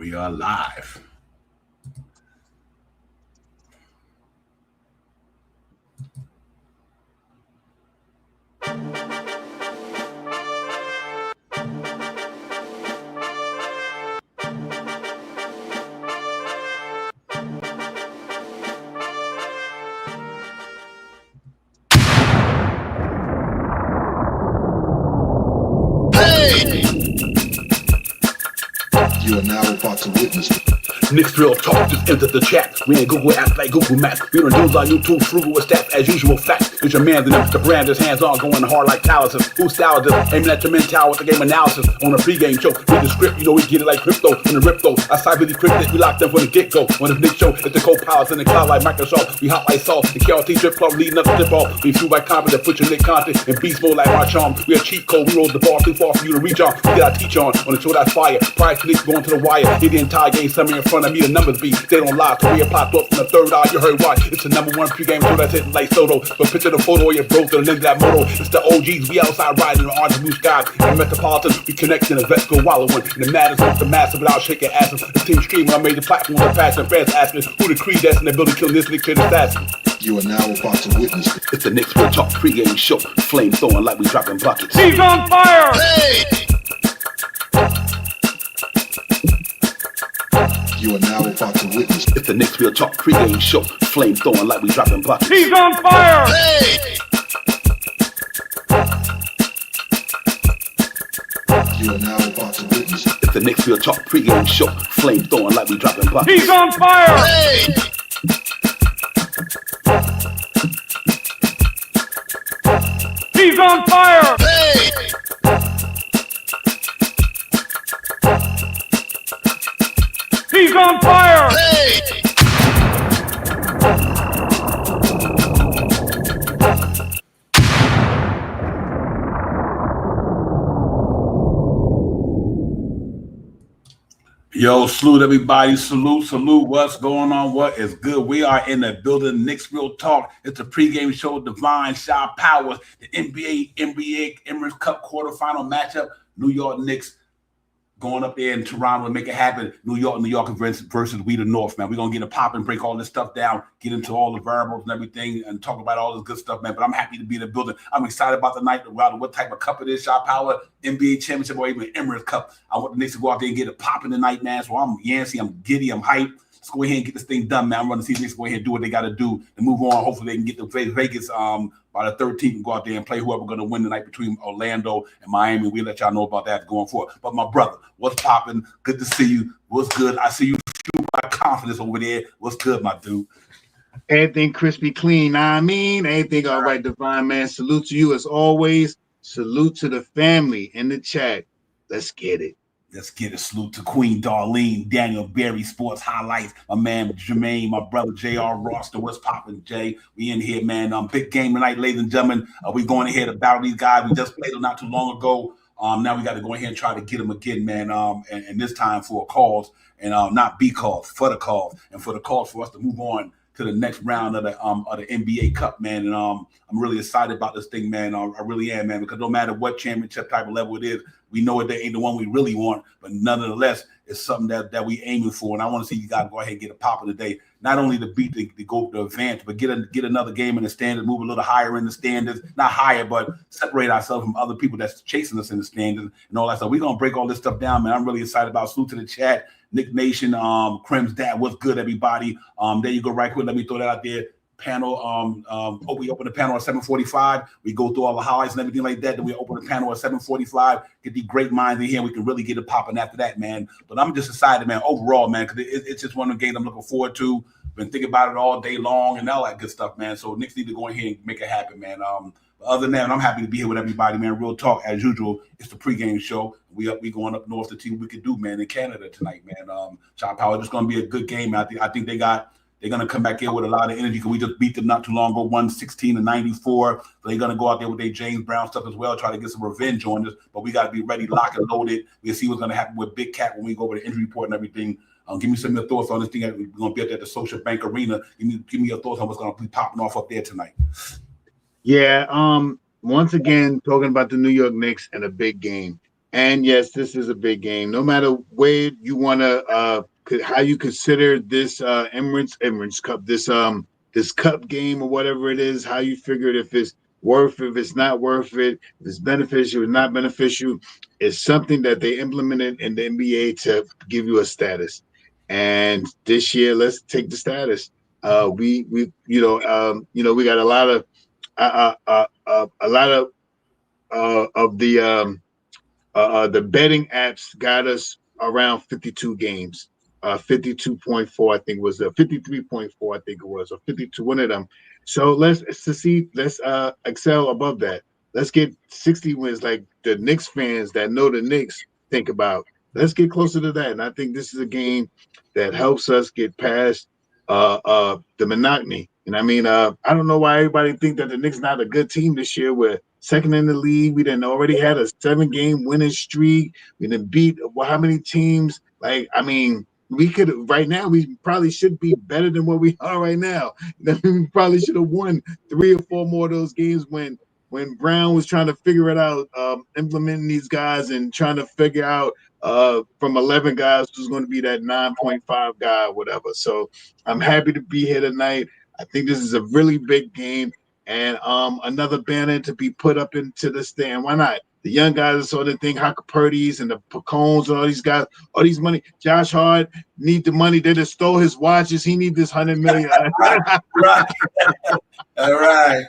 We are live. You are now about to witness Knicks Real Talk just entered the chat. We ain't Google apps like Google Maps. We don't use our YouTube frugal with stats as usual facts. It's your man, the brand is hands on, going hard like calluses. Who style this? Aiming at your mental with the game analysis. On a pregame show, read the script, you know we get it like crypto. In the ripto, I cyber decrypted, we locked them from the get-go. On the Knicks show, it's the co-pilots in the cloud like Microsoft. We hot like salt, the KRT drip club leading up the tip off. We fuel by confidence, put your Nick content in beast mode like our charm. We a cheat code, we roll the ball too far for you to reach on. We get our teach on the show that's fire. Prior to Knicks going to the wire. Hit the entire game, somewhere in front of me, the numbers be. They don't lie, career popped up from the third eye, you heard why. It's the #1 pregame show that's hitting like Soto. But picture the photo of your bro to the link that moto. It's the OGs, we outside riding in the orange blue skies. In the Metropolitan, we connect in the vets go wallowing. And the matters with the massive without shaking asses. The team streaming on major platforms and fast and fans asking who the creed that's in the building killing this Nick Kid assassin. You are now about to witness It's the Knicks Real Talk pregame show. Flame throwing like we dropping buckets. He's on fire! Hey! You are now about to witness It's the Knicks Real Talk pregame show. Flame throwing like we dropping buckets. He's on fire! Hey! You are now about to witness It's the Knicks Real Talk pregame show. Flame throwing like we dropping buckets. He's on fire! Hey! He's on fire! Hey! He's on fire! Hey! Yo, salute everybody. Salute. What's going on? What is good? We are in the building. Knicks Real Talk. It's a pregame show. Divine Shot Powers. The NBA Emirates Cup quarterfinal matchup. New York Knicks going up there in Toronto and make it happen. New York versus we the North, man. We're going to get a pop and break all this stuff down, get into all the variables and everything, and talk about all this good stuff, man. But I'm happy to be in the building. I'm excited about the night, rather what type of cup it is, Shot Power, NBA Championship, or even Emirates Cup. I want the Knicks to go out there and get a pop in the night, man. So I'm Yancey, I'm giddy, I'm hyped. Let's go ahead and get this thing done, man. I'm running to see the Knicks go ahead and do what they got to do and move on. Hopefully they can get to Vegas by the 13th and go out there and play whoever going to win tonight between Orlando and Miami. We'll let y'all know about that going forward. But my brother, what's popping? Good to see you. What's good? I see you fuel by confidence over there. What's good, my dude? Everything crispy clean. I mean, everything all right, Divine, man. Salute to you as always. Salute to the family in the chat. Let's get it. Let's get a salute to Queen Darlene, Daniel Berry, Sports Highlights, my man Jermaine, my brother J.R. Roster. What's popping, Jay? We in here, man. Big game tonight, ladies and gentlemen. We going ahead to battle these guys. We just played them not too long ago. Now we got to go ahead and try to get them again, man. And this time for a cause, and not be cause, for the cause, and for the cause for us to move on to the next round of the NBA Cup, man. And I'm really excited about this thing, man. I really am, man, because no matter what championship type of level it is, we know it ain't the one we really want, but nonetheless, it's something that we aiming for. And I want to see you guys go ahead and get a pop of the day. Not only to beat the go to advance, but get another game in the standards, move a little higher in the standards, not higher, but separate ourselves from other people that's chasing us in the standards and all that stuff. We're gonna break all this stuff down, man. I'm really excited about. Salute to the chat, Nick Nation, Crim's dad. What's good, everybody? There you go, right quick. Let me throw that out there. Panel, we open the panel at 7:45. We go through all the highlights and everything like that. Then we open the panel at 7:45. Get the great minds in here. We can really get it popping after that, man. But I'm just excited, man, overall, man, because it's just one of the games I'm looking forward to. Been thinking about it all day long and all that good stuff, man. So Knicks need to go in here and make it happen, man. Other than that, I'm happy to be here with everybody, man. Real talk, as usual. It's the pregame show. We going up north to see what we can do, man, in Canada tonight, man. Shot Power, just going to be a good game. I think they're going to come back in with a lot of energy because we just beat them not too long ago, 116-94. So they're going to go out there with their James Brown stuff as well, try to get some revenge on us. But we got to be ready, lock and loaded. We'll see what's going to happen with Big Cat when we go over the injury report and everything. Give me some of your thoughts on this thing. We're going to be up at the Social Bank Arena. Give me your thoughts on what's going to be popping off up there tonight. Yeah, once again, talking about the New York Knicks and a big game. And yes, this is a big game. No matter where you want to, how you consider this Emirates Cup, this cup game or whatever it is, how you figure it, if it's worth it, if it's not worth it, if it's beneficial or not beneficial, it's something that they implemented in the NBA to give you a status. And this year, let's take the status. We we got a lot of the betting apps got us around 52 games. 52.4, I think was 53.4, I think it was, or 52, one of them. So let's excel above that. Let's get 60 wins like the Knicks fans that know the Knicks think about. Let's get closer to that. And I think this is a game that helps us get past the monotony. And I mean, I don't know why everybody think that the Knicks not a good team this year. We're second in the league. We done already had a 7-game winning streak. We done beat how many teams? Like, I mean, we could right now. We probably should be better than what we are right now. We probably should have won 3 or 4 more of those games when Brown was trying to figure it out, implementing these guys and trying to figure out from 11 guys who's going to be that 9.5 guy or whatever. So I'm happy to be here tonight. I think this is a really big game and another banner to be put up into the stand. Why not? The young guys are sort of think Purdy's and the Pacones and all these guys, all these money. Josh Hart need the money. They just stole his watches. He need this $100 million. Right. All right.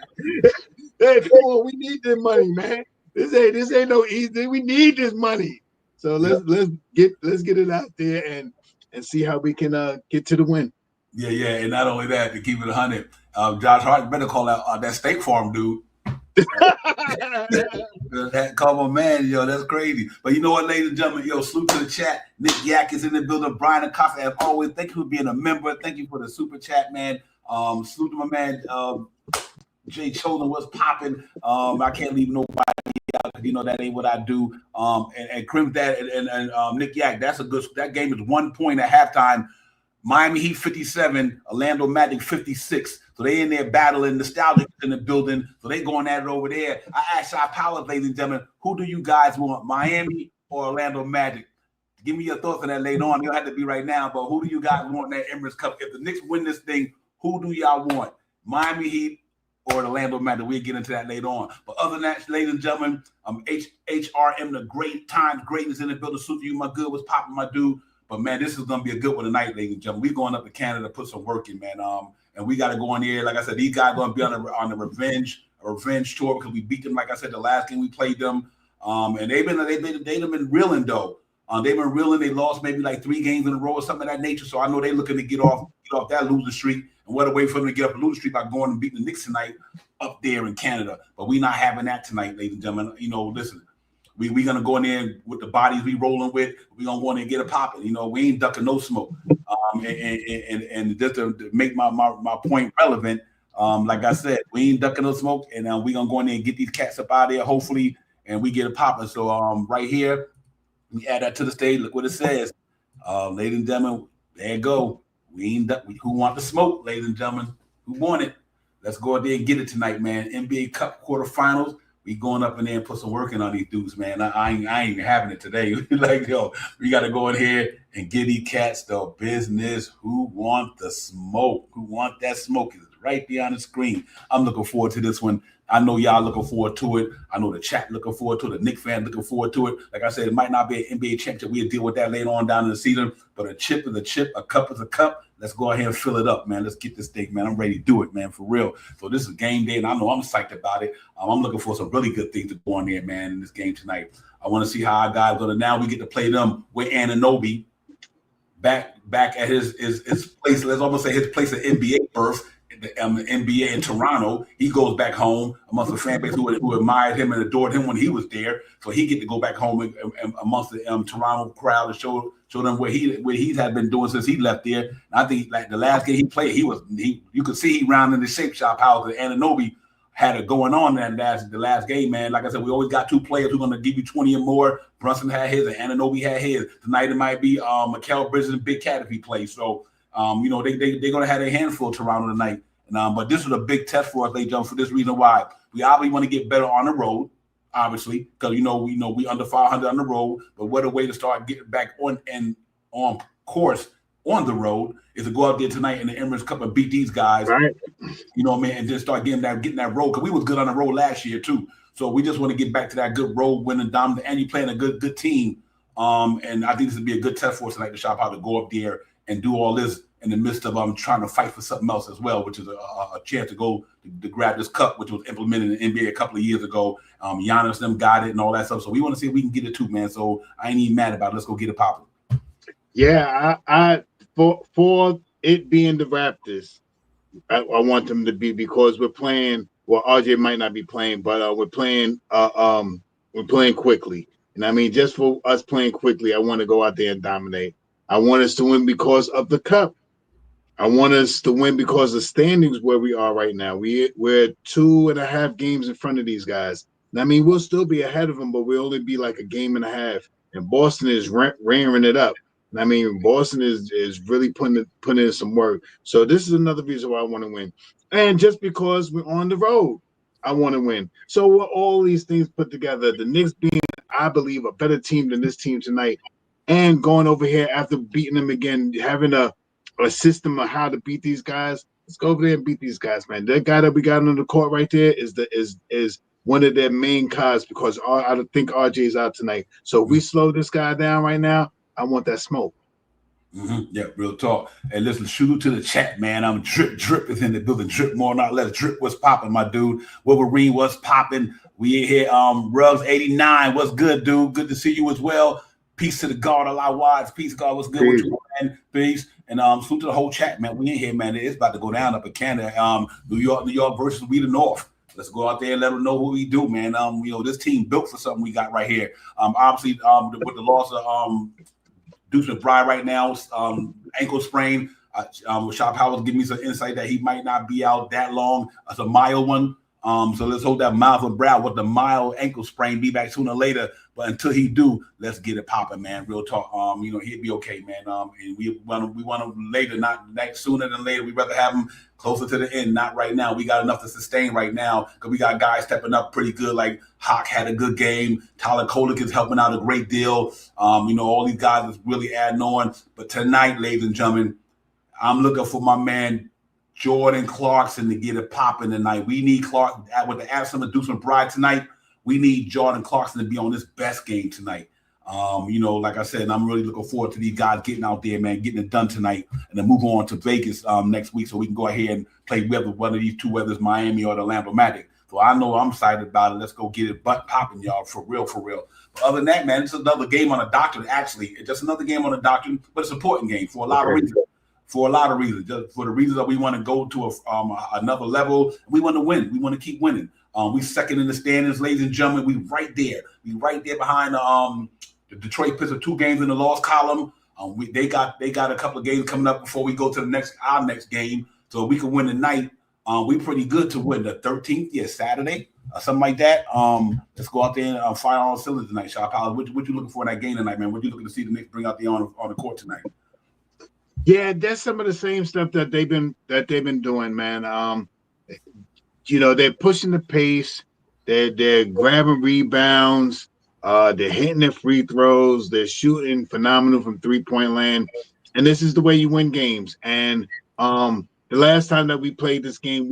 Hey, come on, we need this money, man. This ain't no easy. We need this money. So let's get it out there and see how we can get to the win. Yeah, and not only that, to keep it 100, Josh Hart better call out that State Farm dude. Come on, man, that's crazy. But you know what, ladies and gentlemen, salute to the chat. Nick Yak is in the building. Brian Acosta, as always, thank you for being a member. Thank you for the super chat, man. Salute to my man, Jay Chosen. What's popping? I can't leave nobody out because that ain't what I do. And Krim Dad and Nick Yak, that game is 1 point at halftime. Miami Heat 57, Orlando Magic 56. So they in there battling, nostalgia in the building. So they going at it over there. I asked our powers, ladies and gentlemen, who do you guys want, Miami or Orlando Magic? Give me your thoughts on that later on. You don't have to be right now, but who do you guys want in that Emirates Cup? If the Knicks win this thing, who do y'all want, Miami Heat or the Orlando Magic? We'll get into that later on. But other than that, ladies and gentlemen, HRM, the great times, greatness in the building. Salute to you, my good. What's popping, my dude? But, man, this is going to be a good one tonight, ladies and gentlemen. We're going up to Canada to put some work in, man. And we got to go in here. Like I said, these guys are going to be on the revenge tour because we beat them, like I said, the last game we played them. And they've been reeling, though. They've been reeling. They lost maybe like 3 games in a row or something of that nature. So I know they're looking to get off that losing streak. And what a way for them to get up a losing streak by going and beating the Knicks tonight up there in Canada. But we're not having that tonight, ladies and gentlemen. Listen. We're going to go in there with the bodies we rolling with. We're going to go in there and get it popping. We ain't ducking no smoke. And just to make my point relevant, like I said, we ain't ducking no smoke. And we're going to go in there and get these cats up out of there, hopefully, and we get it popping. So right here, we add that to the stage. Look what it says. Ladies and gentlemen, there you go. Who want the smoke, ladies and gentlemen? Who want it? Let's go out there and get it tonight, man. NBA Cup quarterfinals. We going up in there and put some work in on these dudes, man. I ain't having it today. We got to go in here and get these cats the business. Who want the smoke? Who want that smoke? It's right there on the screen. I'm looking forward to this one. I know y'all looking forward to it. I know the chat looking forward to it. The Knicks fan looking forward to it. Like I said, it might not be an NBA championship. We'll deal with that later on down in the season. But a chip is a chip. A cup is a cup. Let's go ahead and fill it up, man. Let's get this thing, man. I'm ready to do it, man, for real. So this is game day, and I know I'm psyched about it. I'm looking for some really good things to go on there, man, in this game tonight. I want to see how our guys are going to now. We get to play them with Anunoby back at his place. Let's almost say his place of NBA birth. The NBA in Toronto, he goes back home amongst the fan base who admired him and adored him when he was there. So he get to go back home and amongst the Toronto crowd and show them what he's had been doing since he left there. And I think like the last game he played, you could see he rounded the shape shop how the Anunoby had it going on the last game, man. Like I said, we always got 2 players who are going to give you 20 or more. Brunson had his and Anunoby had his. Tonight it might be Mikal Bridges and Big Cat if he plays. So they're going to have a handful of Toronto tonight. But this was a big test for us, ladies and gentlemen, for this reason why. We obviously want to get better on the road. obviously, because we under 500 on the road. But what a way to start getting back on course on the road is to go out there tonight in the Emirates Cup and beat these guys. Right. You know what I mean? And just start getting that road, because we was good on the road last year too. So we just want to get back to that good road winning dominant, and you're playing a good team. And I think this would be a good test for us tonight to shop how to go up there and do all this in the midst of trying to fight for something else as well, which is a chance to go to grab this cup, which was implemented in the NBA a couple of years ago. Giannis them got it and all that stuff. So we want to see if we can get it too, man. So I ain't even mad about it. Let's go get it popping. Yeah, I for it being the Raptors, I want them to be, because we're playing. Well, RJ might not be playing, but we're playing quickly. And I mean, just for us playing quickly, I want to go out there and dominate. I want us to win because of the cup. I want us to win because of standings where we are right now. We're 2.5 games in front of these guys. And I mean, we'll still be ahead of them, but we'll only be like a game and a half. And Boston is rearing it up. And I mean, Boston is really putting in some work. So this is another reason why I want to win. And just because we're on the road, I want to win. So all these things put together, the Knicks being, I believe, a better team than this team tonight, and going over here after beating them again, having a system of how to beat these guys. Let's go over there and beat these guys, man. That guy that we got on the court right there is one of their main cards, because I think RJ's out tonight. So if we slow this guy down right now, I want that smoke. Yeah, real talk. And listen, shoot it to the chat, man. Drip is in the building. Drip more, not less. Drip was popping, my dude. Wolverine was popping. We in here. Rubs 89. What's good, dude? Good to see you as well. Peace to the God, Allah Wise. Peace, God. What's good with you, man? Peace. And salute to the whole chat, man. We in here, man. It's about to go down up in Canada. New York versus we the North. Let's go out there and let them know what we do, man. This team built for something we got right here. Obviously, with the loss of Deuce McBride right now, ankle sprain. Shop Howard's giving me some insight that he might not be out that long. It's a mild one. So let's hope that mild for Brown with the mild ankle sprain be back sooner or later. But until he do, let's get it popping, man. Real talk. He'll be okay, man. And we want him later, not sooner than later. We'd rather have him closer to the end, not right now. We got enough to sustain right now because we got guys stepping up pretty good. Like Hawk had a good game. Tyler Kolek is helping out a great deal. All these guys is really adding on. But tonight, ladies and gentlemen, I'm looking for my man Jordan Clarkson to get it popping tonight. We need Clark with the absence of Deuce McBride tonight. We need Jordan Clarkson to be on his best game tonight. Like I said, I'm really looking forward to these guys getting out there, man, getting it done tonight, and then move on to Vegas next week so we can go ahead and play one of these two, whether it's Miami or the Orlando Magic. So I know I'm excited about it. Let's go get it butt popping, y'all, for real. But other than that, man, it's another game on the doctrine, actually. It's just another game on the doctrine, but it's an important game for a lot of reasons. Just for the reasons that we want to go to another level. We want to win. We want to keep winning. We second in the standings, ladies and gentlemen. We right there. We right there behind the Detroit Pistons. 2 games in the loss column. They got a couple of games coming up before we go to our next game. So if we can win tonight, we pretty good to win the 13th. Saturday, something like that. Let's go out there and fire on cylinders tonight, Shop Powell. What you looking for in that game tonight, man? What you looking to see the Knicks bring out there on the court tonight? Yeah, that's some of the same stuff that they've been doing, man. They're pushing the pace, they're grabbing rebounds, they're hitting their free throws, they're shooting phenomenal from 3-point land, and this is the way you win games. And the last time that we played this game,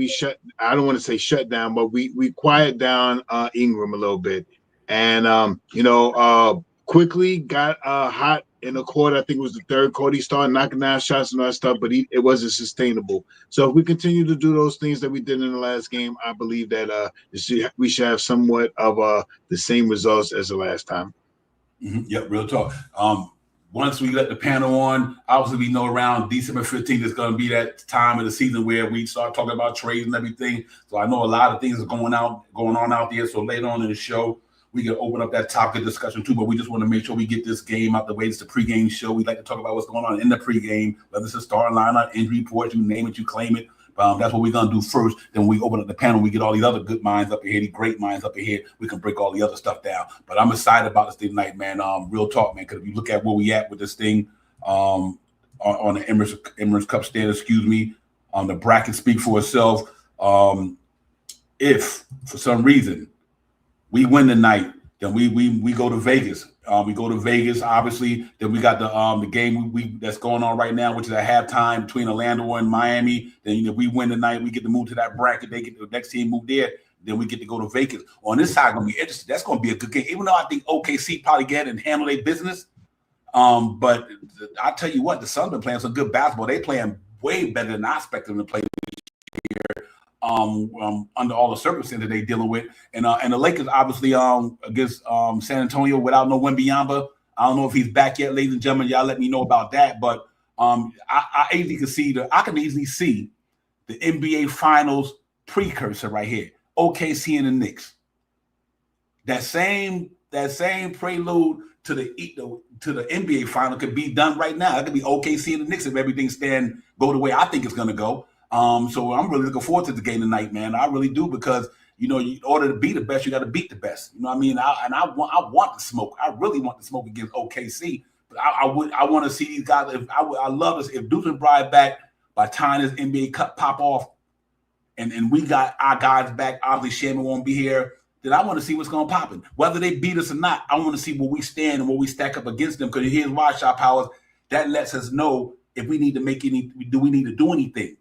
I don't want to say shut down, but we quiet down Ingram a little bit, and quickly got hot in the quarter. I think it was the third quarter. He started knocking down shots and all that stuff, but it wasn't sustainable. So if we continue to do those things that we did in the last game, I believe that we should have somewhat of the same results as the last time. Mm-hmm. Yep, real talk. Once we let the panel on, obviously we know around December 15th is going to be that time of the season where we start talking about trades and everything. So I know a lot of things are going on out there. So later on in the show, we can open up that topic of discussion too, but we just want to make sure we get this game out the way. It's the pregame show. We like to talk about what's going on in the pregame, whether it's a starting lineup, injury report, you name it, you claim it. That's what we're going to do first. Then when we open up the panel, we get all these other good minds up here, these great minds up here. We can break all the other stuff down. But I'm excited about this thing tonight, man. Real talk, man, because if you look at where we at with this thing on the Emirates Cup standard, the bracket speak for itself. If for some reason we win tonight, then we go to Vegas. We go to Vegas, obviously. Then we got the game we that's going on right now, which is at halftime between Orlando and Miami. Then if we win tonight, we get to move to that bracket. They get the next team move there. Then we get to go to Vegas. On this side, gonna be interesting. That's gonna be a good game, even though I think OKC probably get and handle their business. But I tell you what, the Suns been playing some good basketball. They playing way better than I expected them to play here. Under all the circumstances they dealing with, and the Lakers obviously against San Antonio without no Wembanyama. I don't know if he's back yet, ladies and gentlemen. Y'all let me know about that. But I can easily see the NBA Finals precursor right here. OKC and the Knicks. That same prelude to the NBA final could be done right now. It could be OKC and the Knicks if everything go the way I think it's gonna go. So I'm really looking forward to the game tonight, man. I really do, because in order to be the best, you got to beat the best. You know what I mean? I want the smoke. I really want the smoke against OKC. But I want to see these guys. I love this. If Deuce McBride back by the time this NBA Cup pop off, and we got our guys back. Obviously, Shaman won't be here. Then I want to see what's going to pop in. Whether they beat us or not, I want to see where we stand and where we stack up against them. Because here's why, Shot Powers, that lets us know if we need to do we need to do anything.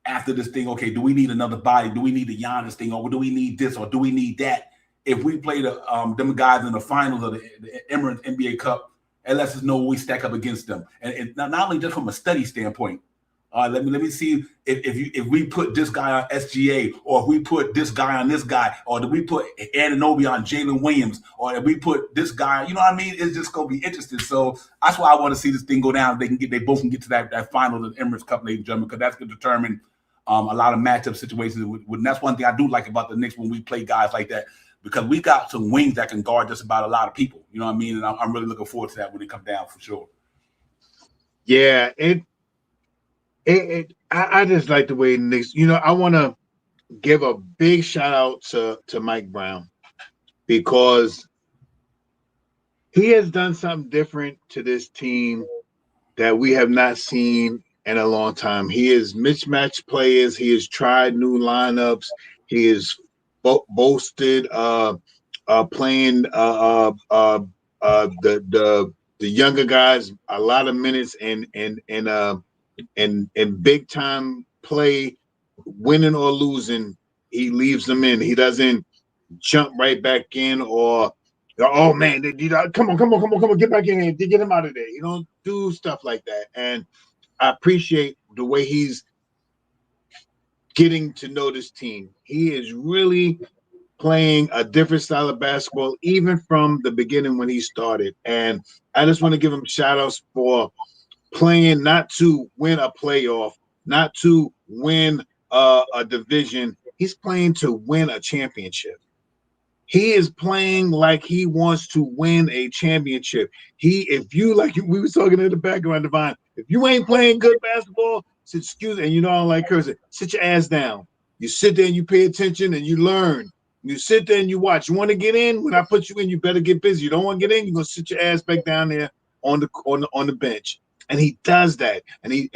After this thing, okay, do we need another body? Do we need the Giannis thing, or do we need this, or do we need that? If we play them guys in the finals of the Emirates NBA Cup, it lets us know where we stack up against them. And not only just from a study standpoint. Let me see if we put this guy on SGA, or if we put this guy on this guy, or do we put Anunoby on Jalen Williams, or if we put this guy, you know what I mean? It's just gonna be interesting. So that's why I want to see this thing go down. They both can get to that final of the Emirates Cup, ladies and gentlemen, because that's gonna determine a lot of matchup situations. And that's one thing I do like about the Knicks when we play guys like that, because we got some wings that can guard just about a lot of people. You know what I mean? And I'm really looking forward to that when it comes down for sure. Yeah, I just like the way Knicks. I want to give a big shout out to Mike Brown, because he has done something different to this team that we have not seen in a long time. He has mismatched players. He has tried new lineups. He has boasted playing the younger guys a lot of minutes and big time play, winning or losing, he leaves them in. He doesn't jump right back in, or oh man, come on, get back in here, get him out of there. You don't do stuff like that. And I appreciate the way he's getting to know this team. He is really playing a different style of basketball, even from the beginning when he started. And I just want to give him shout outs for playing not to win a playoff, not to win a division. He's playing to win a championship. He is playing like he wants to win a championship. If you, like we were talking in the background, Divine, if you ain't playing good basketball, excuse me, and I don't like cursing, sit your ass down. You sit there and you pay attention and you learn. You sit there and you watch. You want to get in? When I put you in, you better get busy. You don't want to get in, you're gonna sit your ass back down there on the bench. And he does that. He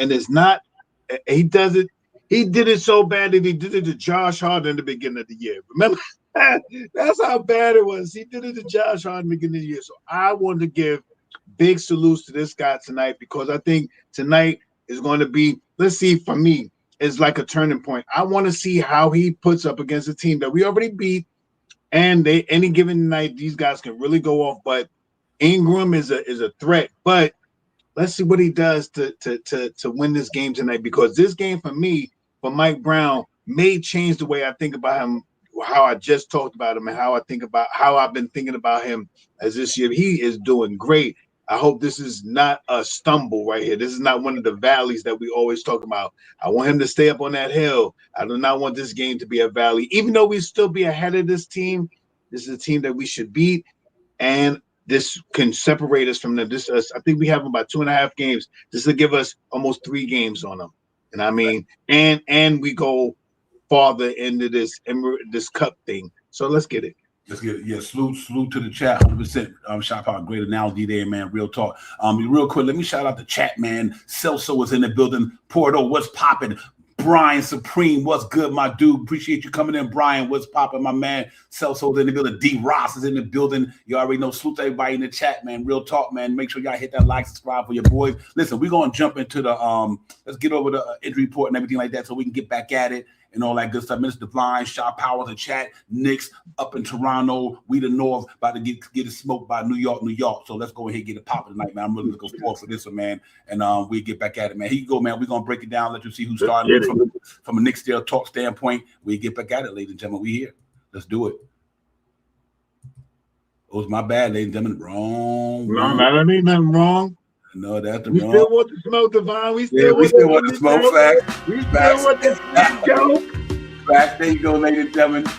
does it. He did it so bad that he did it to Josh Hart in the beginning of the year. Remember? That's how bad it was. He did it to Josh Hart in the beginning of the year. So I want to give big salutes to this guy tonight, because I think tonight is going to be, let's see, for me, is like a turning point. I want to see how he puts up against a team that we already beat. And any given night, these guys can really go off. But Ingram is a threat. But let's see what he does to win this game tonight, because this game for me, for Mike Brown, may change the way I think about him, how I just talked about him, and how I've been thinking about him as this year. He is doing great. I hope this is not a stumble right here. This is not one of the valleys that we always talk about. I want him to stay up on that hill. I do not want this game to be a valley. Even though we still be ahead of this team, this is a team that we should beat, and this can separate us from them. I think we have about 2.5 games. This will give us almost 3 games on them. And I mean, and we go farther into this cup thing. So let's get it. Let's get it. Yeah, salute to the chat. 100%. Shout out, great analogy there, man. Real talk. Real quick, let me shout out the chat, man. Celso is in the building. Porto, what's popping? Brian Supreme. What's good, my dude? Appreciate you coming in, Brian. What's popping, my man? Celso's in the building. D. Ross is in the building. You already know. Salute to everybody in the chat, man. Real talk, man. Make sure y'all hit that like, subscribe for your boys. Listen, we're gonna jump into the let's get over the injury report and everything like that, so we can get back at it and all that good stuff. Mr. Divine, Shaw Powers in chat. Knicks up in Toronto. We the North about to get it smoked by New York. So let's go ahead and get it popping tonight, man. I'm really looking forward for this one, man. And we get back at it, man. Here you go, man. We're gonna break it down, let you see who's starting from a Knicks talk standpoint. We get back at it, ladies and gentlemen. We here. Let's do it. Oh, it's my bad, ladies and gentlemen. Wrong. That ain't nothing wrong. No, that's the we wrong. Still want to smoke, Divine. We still want to smoke. Facts. We still want to go. Facts. There you go, ladies and gentlemen.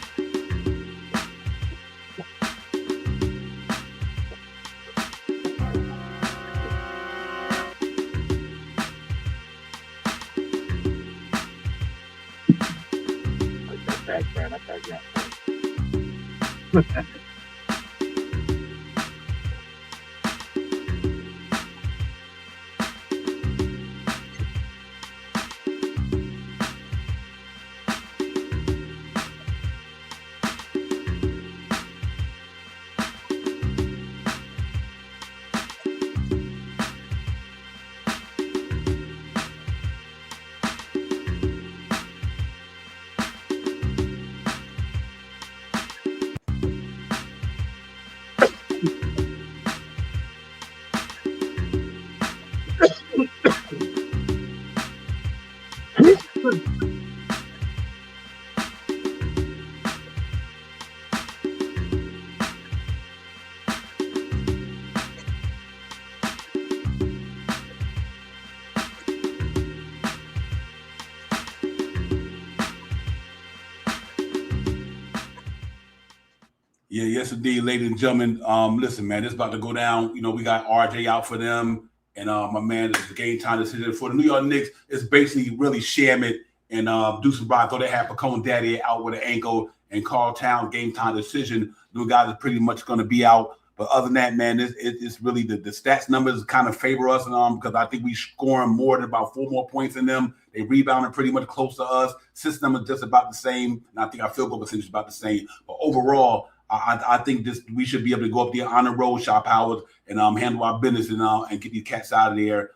Yeah, yes, indeed, ladies and gentlemen. Listen, man, this is about to go down. You know, we got RJ out for them, and my man, this is the game time decision for the New York Knicks. It's basically really Shamit and Deuce Bryan. Thought they had Pacone Daddy out with an ankle, and Carl Town game time decision. Those guys are pretty much going to be out. But other than that, man, it's really the stats numbers kind of favor us, because I think we scoring more than about 4 more points than them. They rebounding pretty much close to us. Assist numbers just about the same, and I think our field goal percentage is about the same. But overall, I think we should be able to go up there on the road, Shop Howard, and handle our business and get these cats out of there.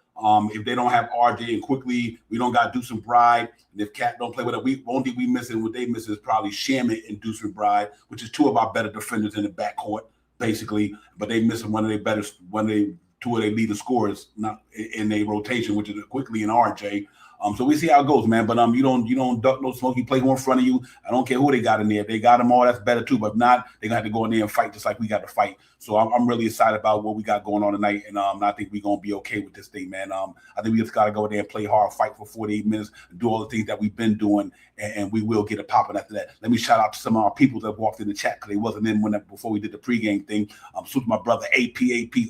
If they don't have RJ and quickly, we don't got Deuce and Bride. And if Cat don't play with it, only thing we missing, what they missing is probably Shamit and Deuce and Bride, which is 2 of our better defenders in the backcourt, basically. But they missing two of their leading scorers not in their rotation, which is quickly and RJ. So we see how it goes, man. But you don't duck no smoke. You play who in front of you. I don't care who they got in there. If they got them all, that's better too. But if not, they're gonna have to go in there and fight just like we got to fight. So I'm really excited about what we got going on tonight, and I think we're gonna be okay with this thing, man. I think we just gotta go in there and play hard, fight for 48 minutes, and do all the things that we've been doing, and we will get it popping after that. Let me shout out to some of our people that walked in the chat because they wasn't in before we did the pregame thing. Salute to my brother AP,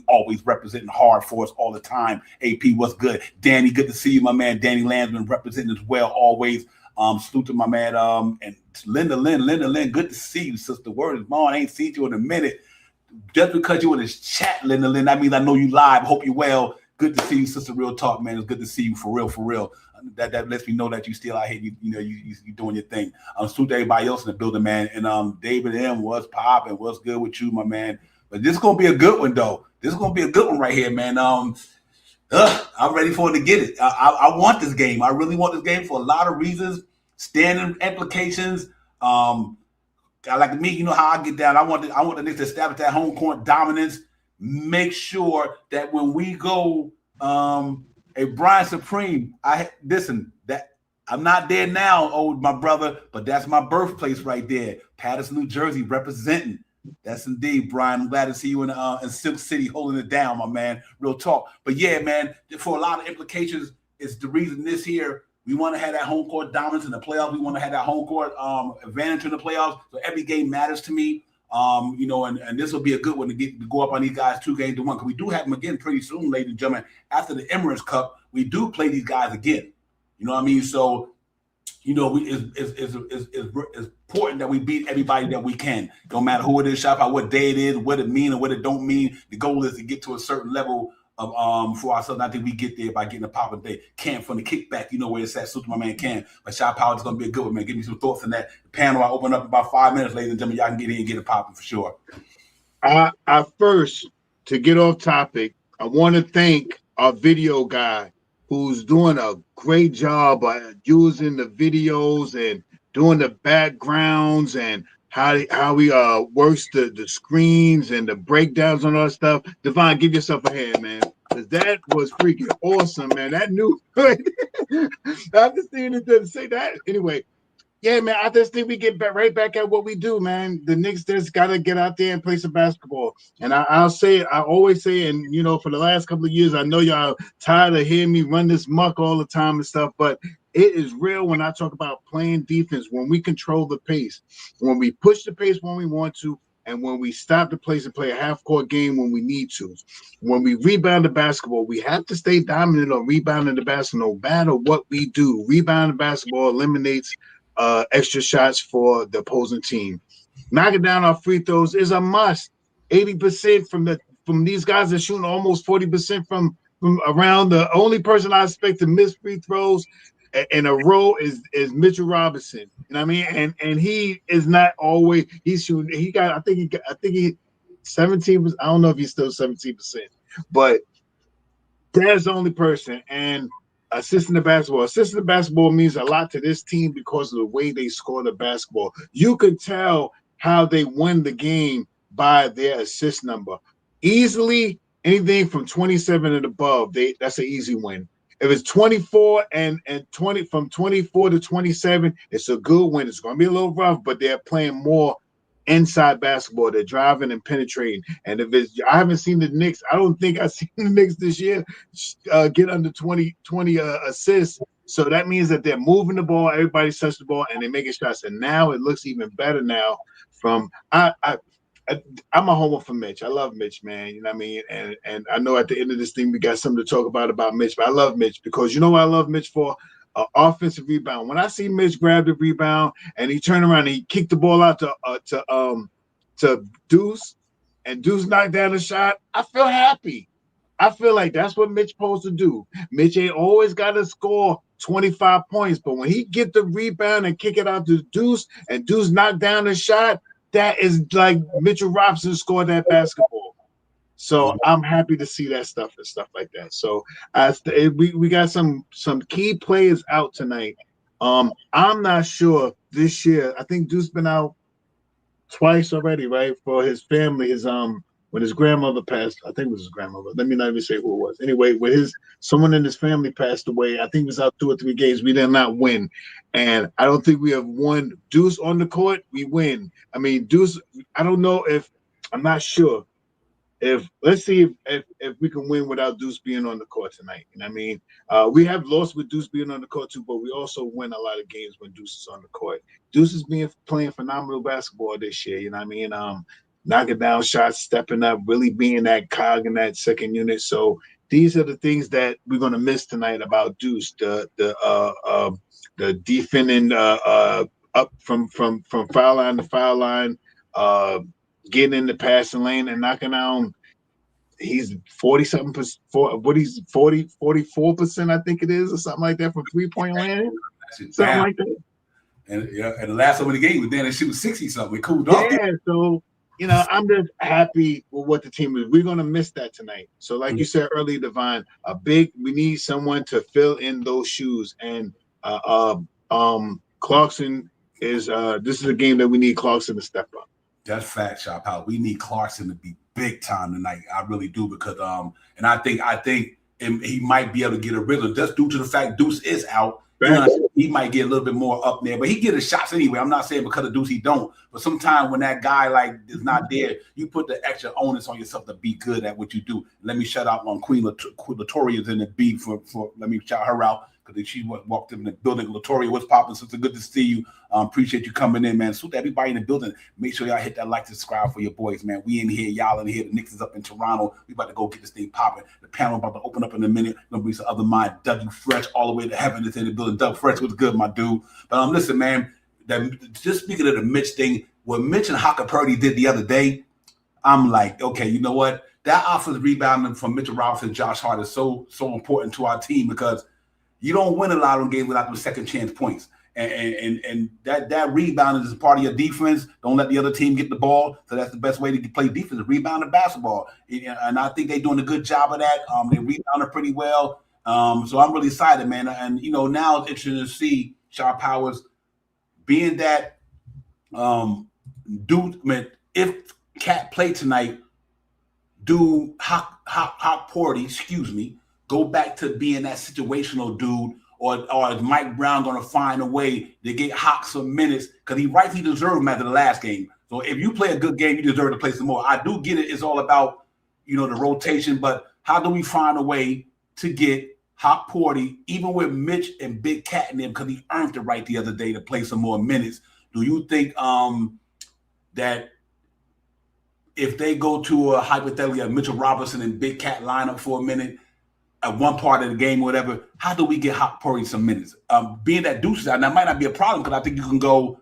always representing hard for us all the time. AP, what's good? Danny, good to see you, my man. Danny Landsman representing as well, always. Salute to my man, and Linda Lynn, good to see you, sister. Word is mine. I ain't seen you in a minute. Just because you in this chat, Linda Lynn, that means I know you live. Hope you're well. Good to see you, sister. Real talk, man. It's good to see you for real. That lets me know that you still out here. You doing your thing. Salute to everybody else in the building, man. And David M, what's popping? What's good with you, my man? But this is gonna be a good one, though. This is gonna be a good one right here, man. I'm ready for it to get it. I want this game. I really want this game for a lot of reasons. Standing implications. Like me, you know how I get down. I want the Knicks to establish that home court dominance. Make sure that when we go, a Brian Supreme. That I'm not there now, my brother, but that's my birthplace right there, Patterson, New Jersey, representing. That's indeed, Brian. I'm glad to see you in Silk City holding it down, my man. Real talk. But yeah, man, for a lot of implications, it's the reason this year. We want to have that home court dominance in the playoffs. We want to have that home court advantage in the playoffs. So every game matters to me. And this will be a good one to go up on these guys 2 games to 1. Because we do have them again pretty soon, ladies and gentlemen. After the Emirates Cup, we do play these guys again. You know what I mean? So, it's important that we beat everybody that we can. No matter who it is, shop out what day it is, what it means or what it don't mean. The goal is to get to a certain level for ourselves. I think we get there by getting a pop day. Cam from the kickback, you know where it's at. Salute to my man Cam. But Shot Power is gonna be a good one, man. Give me some thoughts on that. The panel I open up in about 5 minutes, ladies and gentlemen. Y'all can get in and get it popping for sure. I first, to get off topic, I want to thank our video guy who's doing a great job using the videos and doing the backgrounds and how he works the screens and the breakdowns on all stuff. Devon, give yourself a hand, man, because that was freaking awesome, man. That new I've just seen it to say that. Anyway, yeah, man, I just think we get right back at what we do, man. The Knicks just got to get out there and play some basketball. And I always say, and, you know, for the last couple of years, I know y'all tired of hearing me run this muck all the time and stuff, but it is real when I talk about playing defense, when we control the pace, when we push the pace when we want to, and when we stop the pace and play a half-court game when we need to. When we rebound the basketball, we have to stay dominant on rebounding the basketball no matter what we do. Rebound the basketball eliminates extra shots for the opposing team. Knocking down our free throws is a must. 80% from these guys are shooting almost 40% from around. The only person I expect to miss free throws in a row is Mitchell Robinson. You know what I mean? And he is not always he's shooting. I think he 17%. I don't know if he's still 17%, but that's the only person. And assisting the basketball. Assisting the basketball means a lot to this team because of the way they score the basketball. You could tell how they win the game by their assist number. Easily, anything from 27 and above, that's an easy win. If it's 24 and 20 from 24 to 27, it's a good win. It's going to be a little rough, but they're playing more inside basketball. They're driving and penetrating. And if it's, I haven't seen the Knicks. I don't think I've seen the Knicks this year get under 20 assists. So that means that they're moving the ball. Everybody's touched the ball and they're making shots. And now it looks even better now. I'm a homer for Mitch. I love Mitch, man. You know what I mean? And I know at the end of this thing we got something to talk about Mitch. But I love Mitch because you know what I love Mitch for? Offensive rebound. When I see Mitch grab the rebound and he turned around and he kicked the ball out to Deuce, and Deuce knocked down a shot, I feel happy. I feel like that's what Mitch supposed to do. Mitch ain't always got to score 25 points, but when he get the rebound and kick it out to Deuce and Deuce knock down a shot, that is like Mitchell Robinson scored that basketball. So I'm happy to see that stuff and stuff like that. So we got some key players out tonight. I'm not sure this year. I think Deuce been out twice already, right? For his family, when his grandmother passed, I think it was his grandmother. Let me not even say who it was. Anyway, when someone in his family passed away, I think he was out 2 or 3 games. We did not win. And I don't think we have won. Deuce on the court, we win. I mean, Deuce, I don't know I'm not sure. Let's see if we can win without Deuce being on the court tonight. You know what I mean? We have lost with Deuce being on the court too, but we also win a lot of games when Deuce is on the court. Deuce is playing phenomenal basketball this year. You know what I mean? Knocking down shots, stepping up, really being that cog in that second unit. So these are the things that we're gonna miss tonight about Deuce. The defending up from foul line to foul line, getting in the passing lane and knocking down. He's 40-something%. 44%, I think it is, or something like that from 3-point land. Something like that. And the last one of the game was then they shoot 60-something. We cooled off. Yeah, so I'm just happy with what the team is. We're gonna miss that tonight. So, like you said earlier, Devon, we need someone to fill in those shoes. And Clarkson is this is a game that we need Clarkson to step up. That's fact, Shop House. We need Clarkson to be big time tonight. I really do because and I think he might be able to get a rhythm just due to the fact Deuce is out. He might get a little bit more up there, but he get his shots anyway. I'm not saying because of Deuce he don't, but sometimes when that guy is not there, you put the extra onus on yourself to be good at what you do. Let me shout out on Queen Latoria in the beat for let me shout her out because she walked in the building. Latoria, what's popping? Sister, good to see you. Appreciate you coming in, man. Salute everybody in the building. Make sure y'all hit that like, subscribe for your boys, man. We in here, y'all in here. The Knicks is up in Toronto. We about to go get this thing popping. The panel about to open up in a minute. Gonna bring some other mind. Doug Fresh all the way to heaven is in the building. Doug Fresh was good, my dude. But listen, man. Just speaking of the Mitch thing, what Mitch and Haka Purdy did the other day, I'm like, okay, you know what? that offensive rebounding from Mitchell Robinson, Josh Hart is so important to our team because you don't win a lot of games without those second chance points. And that rebounding is part of your defense. Don't let the other team get the ball. So that's the best way to play defense, rebound the basketball. And I think they're doing a good job of that. They rebounded pretty well. So I'm really excited, man. And, now it's interesting to see Shaw Powers being that if Cat played tonight, do Hawk Porty, go back to being that situational dude, or is Mike Brown going to find a way to get Hawk some minutes because he rightfully deserved them after the last game. So if you play a good game, you deserve to play some more. I do get it. It's all about, the rotation, but how do we find a way to get Hawk Porty, even with Mitch and Big Cat in them, because he earned the right the other day to play some more minutes? Do you think that if they go to a hypothetically a Mitchell Robinson and Big Cat lineup for a minute at one part of the game or whatever, how do we get Hawk Porty some minutes? Being that Deuces out, that might not be a problem because I think you can go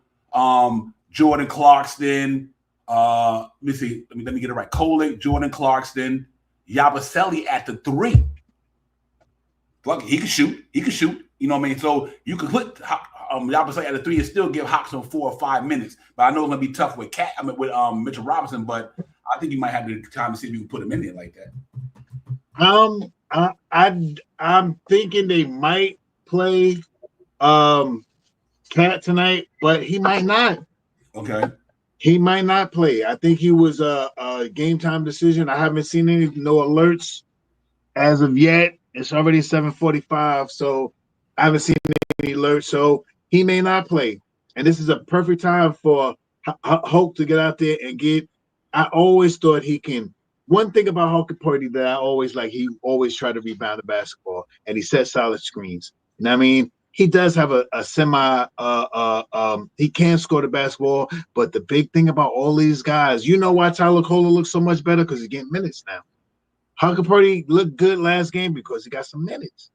Jordan Clarkson. Let me see. Let me get it right. Kolek, Jordan Clarkson, Yabusele at the 3. Look, he can shoot. You know what I mean? So you can put Yabusele at the 3 and still give Hawk some 4 or 5 minutes. But I know it's gonna be tough with Mitchell Robinson. But I think you might have the time to see if you can put him in there like that. I'm thinking they might play Cat tonight, but he might not. Okay. He might not play. I think he was a game time decision. I haven't seen no alerts as of yet. It's already 7:45, so I haven't seen any alerts. So he may not play. And this is a perfect time for Hulk to get out there and get. I always thought he can. One thing about Hulk Porty that I always like, he always tried to rebound the basketball, and he set solid screens. And I mean, he does have a semi. He can score the basketball, but the big thing about all these guys, why Tyler Kohler looks so much better because he's getting minutes now. Hulk Porty looked good last game because he got some minutes.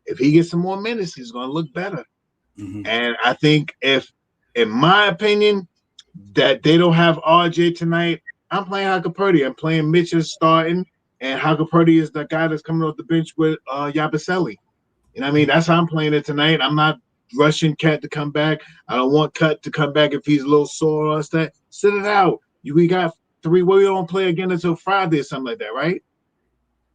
If he gets some more minutes, he's going to look better. Mm-hmm. And I think if, in my opinion, that they don't have RJ tonight, I'm playing Hulk Porty. I'm playing Mitchell starting, and Hulk Porty is the guy that's coming off the bench with Yabusele. You know what I mean? That's how I'm playing it tonight. I'm not rushing Cat to come back. I don't want Cut to come back if he's a little sore or that. Sit it out. We got 3. We don't play again until Friday or something like that, right?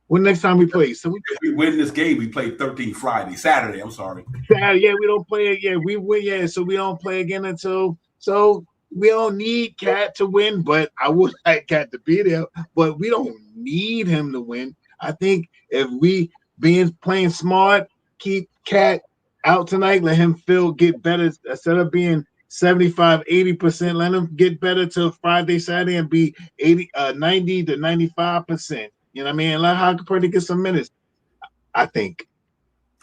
When next time we play? So if we win this game, we play 13 Saturday. I'm sorry. Saturday, yeah, we don't play it. Yeah, we win. Yeah, so we don't play again until. So we don't need Cat to win, but I would like Cat to be there. But we don't need him to win. I think if we playing smart, keep Cat out tonight, let him get better instead of being 75-80%. Let him get better till Friday, Saturday, and be 90 to 95%. You know what I mean? And let Hulk Porty get some minutes, I think.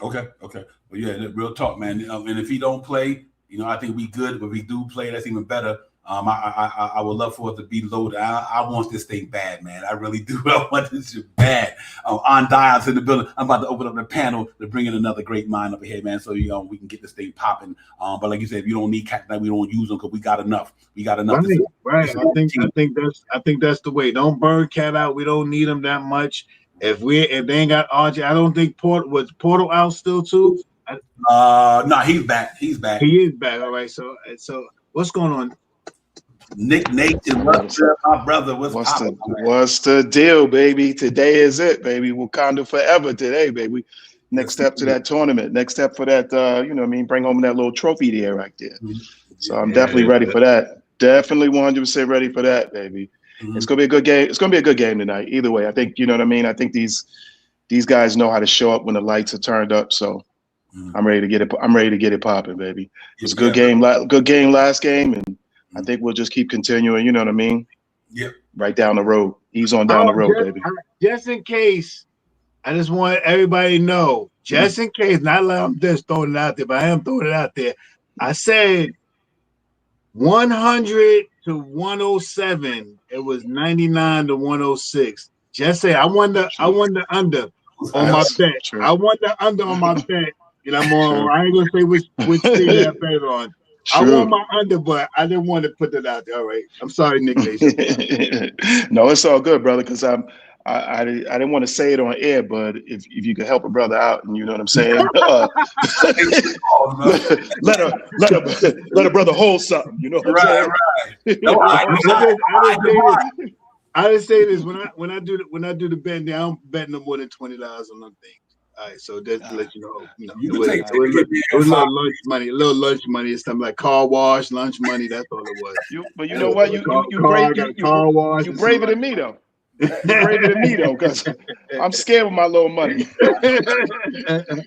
Okay. Well, yeah, real talk, man. And if he don't play, I think we good. But if we do play, that's even better. I would love for it to be loaded. I want this thing bad, man. I really do. I want this shit bad. On Dial's in the building. I'm about to open up the panel to bring in another great mind over here, man. So we can get this thing popping. But like you said, if you don't need Cat, we don't use them because we got enough. Right. I think that's the way. Don't burn Cat out. We don't need him that much. If they ain't got RJ, I don't think Portal out still too. No, he's back. He is back. All right. So what's going on? Nick Nathan, what's up, my brother? What's the deal, baby? Today is it, baby. Wakanda forever today, baby. Next step to that tournament. Next step for that, bring home that little trophy there right there. Mm-hmm. So I'm definitely ready for that. Definitely 100% ready for that, baby. Mm-hmm. It's gonna be a good game. It's gonna be a good game tonight. Either way, I think I think these guys know how to show up when the lights are turned up. So I'm ready to get it. I'm ready to get it popping, baby. It was a good game. Good game last game, and I think we'll just keep continuing. You know what I mean? Yep. Right down the road. Ease on down the road, baby. Just in case, I just want everybody to know. Just in case, not like I'm just throwing it out there, but I am throwing it out there. I said 100 to 107. It was 99 to 106. Just say I won the under on my bet. True. I won the under on my bet. I ain't gonna say which team I bet on. I want True. my under, but I didn't want to put that out there. All right. I'm sorry, Nick Nation. No, it's all good, brother. Because I didn't want to say it on air, but if you could help a brother out, and you know what I'm saying, let a brother hold something. You know what I'm saying? Right. No, I didn't say this when I do the betting. I don't bet no more than $20 on them things. All right, so just to let you know, You it can was, take it was, it it was a little lunch money, and something like car wash, lunch money. That's all it was. But you know what? You car wash. You braver than me though. You braver than me though, because I'm scared with my little money.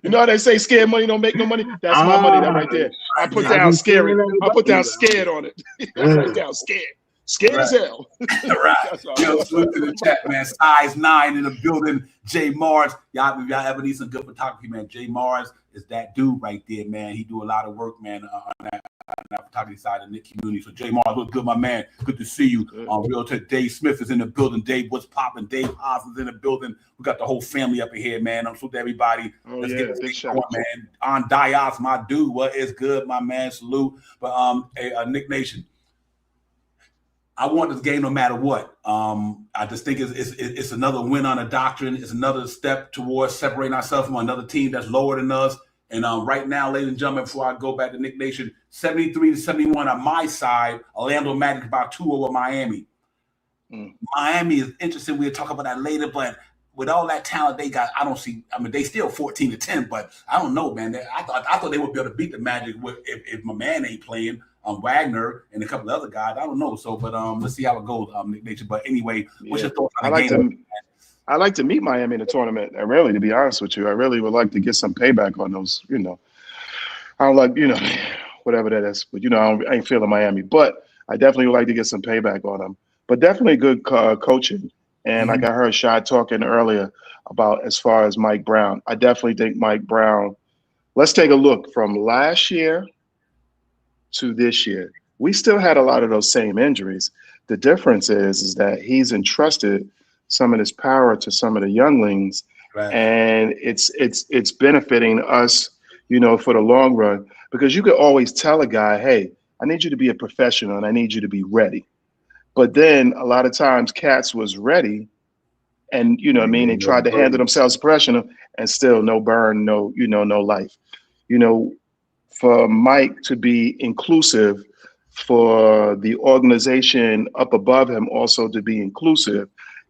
You know how they say scared money don't make no money? That's my money, that right there. I put down scared. I put down scared on it. I put down scared. Scared as hell. Right. Yo, salute to the chat, man. Size 9 in the building. Jay Mars. Y'all, if y'all ever need some good photography, man, Jay Mars is that dude right there, man. He do a lot of work, man, on that photography side of the Nick community. So Jay Mars, look good, my man. Good to see you. Real Tech. Dave Smith is in the building. Dave, what's popping? Dave Haas is in the building. We got the whole family up in here, man. I'm salute to everybody. Let's get this going, man. On Dias, my dude. What is good, my man? Salute. But Nick Nation. I want this game no matter what. I just think it's another win on a doctrine. It's another step towards separating ourselves from another team that's lower than us. And right now, ladies and gentlemen, before I go back to Nick Nation, 73-71 on my side. Orlando Magic about 2 over Miami. Miami is interesting. We'll talk about that later. But with all that talent they got, I don't see. I mean, they still 14-10, but I don't know, man. I thought they would be able to beat the Magic if my man ain't playing. Wagner and a couple of other guys. I don't know. So, but let's see how it goes, Nick Nation. But anyway, what's your thoughts on the game? I like to meet Miami in the tournament. And really, to be honest with you, I really would like to get some payback on those. You know, I don't like, whatever that is. But I ain't feeling Miami. But I definitely would like to get some payback on them. But definitely good coaching. And like I heard Shai talking earlier about as far as Mike Brown, I definitely think Mike Brown. Let's take a look from last year to this year. We still had a lot of those same injuries. The difference is that he's entrusted some of this power to some of the younglings, and it's benefiting us, for the long run, because you could always tell a guy, hey, I need you to be a professional and I need you to be ready. But then a lot of times cats was ready and, they tried to handle themselves professional and still no burn, no life. For Mike to be inclusive, for the organization up above him also to be inclusive,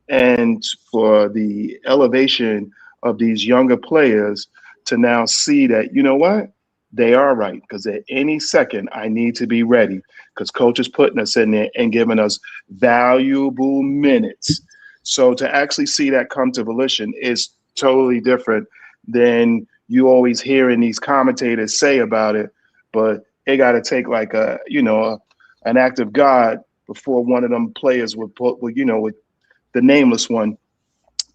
and for the elevation of these younger players to now see that, what, they are right, because at any second I need to be ready, because coach is putting us in there and giving us valuable minutes. So to actually see that come to volition is totally different than you always hearing these commentators say about it, but it got to take like an act of God before one of them players would put, with the nameless one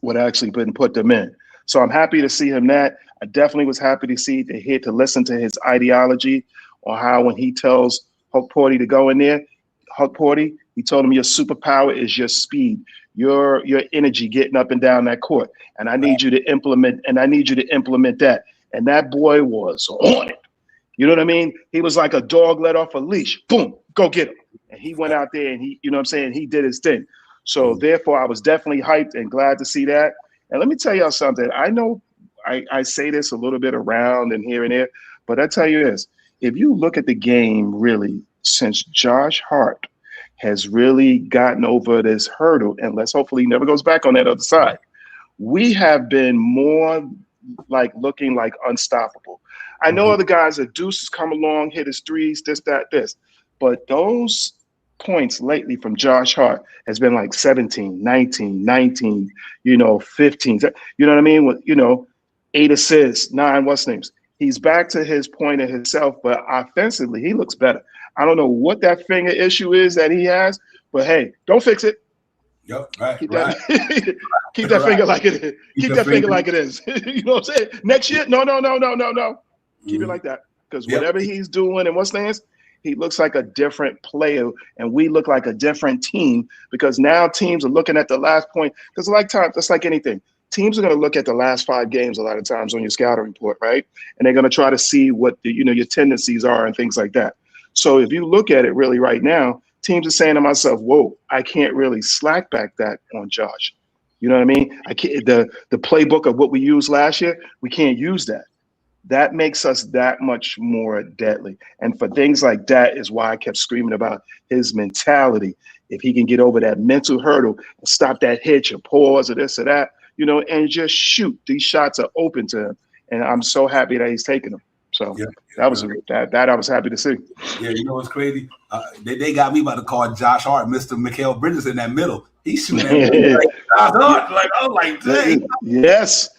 would actually put them in. So I'm happy to see him that. I definitely was happy to listen to his ideology on how when he tells Huck Porty to go in there, Huck Porty, he told him your superpower is your speed, your energy getting up and down that court. And I need you to implement that. And that boy was on it. You know what I mean? He was like a dog let off a leash. Boom, go get him. And he went out there and he did his thing. So therefore I was definitely hyped and glad to see that. And let me tell y'all something. I know I say this a little bit around and here and there, but I tell you this, if you look at the game really since Josh Hart has really gotten over this hurdle, and let's hopefully he never goes back on that other side, we have been more like looking like unstoppable. I know other guys, the Deuces come along, hit his threes, this, that, this, but those points lately from Josh Hart has been like 17, 19, 15, you know what I mean? With, 8 assists, 9 what's names. He's back to his point of himself, but offensively, he looks better. I don't know what that finger issue is that he has, but hey, don't fix it. Yep, right. Keep that finger like it is. Keep that finger like it is. You know what I'm saying? Next year, no. Keep it like that. Because whatever he's doing and what's names, he looks like a different player, and we look like a different team, because now teams are looking at the last point. Because that's like anything. Teams are going to look at the last 5 games a lot of times on your scouting report, right? And they're going to try to see what your tendencies are and things like that. So if you look at it really right now, teams are saying to myself, whoa, I can't really slack back that on Josh. You know what I mean? I can't, the playbook of what we used last year, we can't use that. That makes us that much more deadly. And for things like that is why I kept screaming about his mentality. If he can get over that mental hurdle and stop that hitch or pause or this or that, you know, and just shoot. These shots are open to him. And I'm so happy that he's taking them. So that was that I was happy to see. Yeah, you know what's crazy? They got me about to call Josh Hart, Mr. Mikal Bridges in that middle. He's shooting that Josh Hart. Like, oh, like, dang. Yes,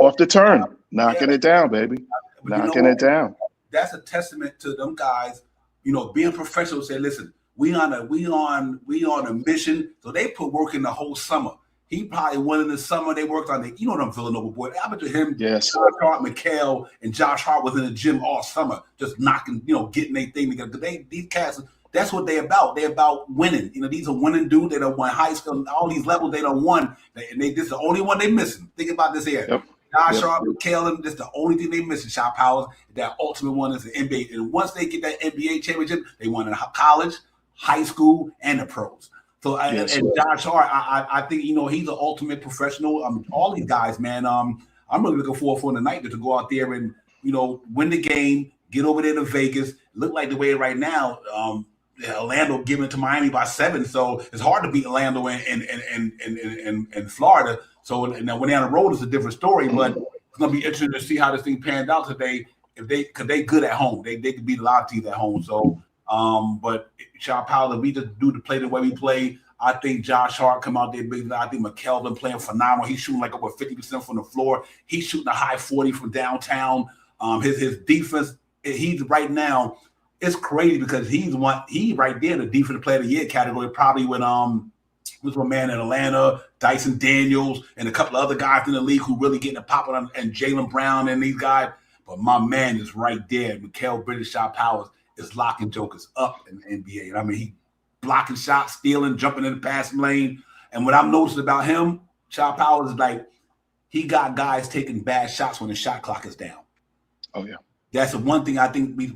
off the turn. Knocking it down, baby. Knocking it down. That's a testament to them guys, you know, being professional. Say, listen, we on a mission. So they put work in the whole summer. He probably won in the summer. They worked on them Villanova boys. I bet you him, yes. Josh Hart, Mikal, and Josh Hart was in the gym all summer, just knocking, you know, getting their thing together. These cats, that's what they're about. They're about winning. You know, these are winning dudes. They don't won high school, all these levels they don't won. And this is the only one they missing. Think about this here. Yep. Josh Hart, Mikal, this is the only thing they missing. Shot Powers. That ultimate one is the NBA. And once they get that NBA championship, they won in college, high school, and the pros. So and Josh Hart, I think, you know, he's an ultimate professional. All these guys, man. I'm really looking forward for tonight to go out there and, you know, win the game, get over there to Vegas. Look like the way right now, Orlando giving it to Miami by 7, so it's hard to beat Orlando in Florida. So now when they're on the road, it's a different story. But it's gonna be interesting to see how this thing pans out today. Because they good at home, they can beat a lot of teams at home. So. But Sean Powell, if we just do the play the way we play, I think Josh Hart come out there big. I think Mikal been playing phenomenal. He's shooting like over 50% from the floor. He's shooting a high 40 from downtown. His defense, he's right now, it's crazy because he right there in the defensive player of the year category, probably with was my man in Atlanta, Dyson Daniels, and a couple of other guys in the league who really getting a pop on, and Jaylen Brown and these guys. But my man is right there. Mikal Bridges, Shot Powers is locking jokers up in the NBA. And I mean, he blocking shots, stealing, jumping in the passing lane. And what I'm noticing about him, Shot Powers, is like he got guys taking bad shots when the shot clock is down. Oh yeah, that's the one thing I think we're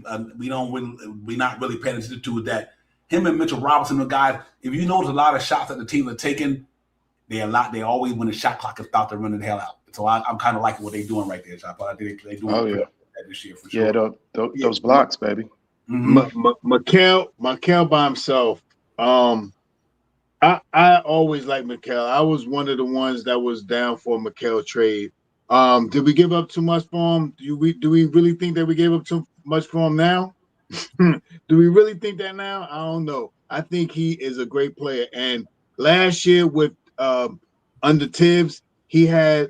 not really paying attention to, is that him and Mitchell Robinson, the guys. If you notice a lot of shots that the team are taking, they always when the shot clock is about to run the hell out. So I'm kind of liking what they're doing right there, Shot Powers. I think they're doing that this year for sure. Yeah, those blocks, baby. Mikal by himself. I always like Mikal. I was one of the ones that was down for Mikal trade. Did we give up too much for him? Do we really think that we gave up too much for him now? Do we really think that now? I don't know. I think he is a great player. And last year with under Tibbs, he had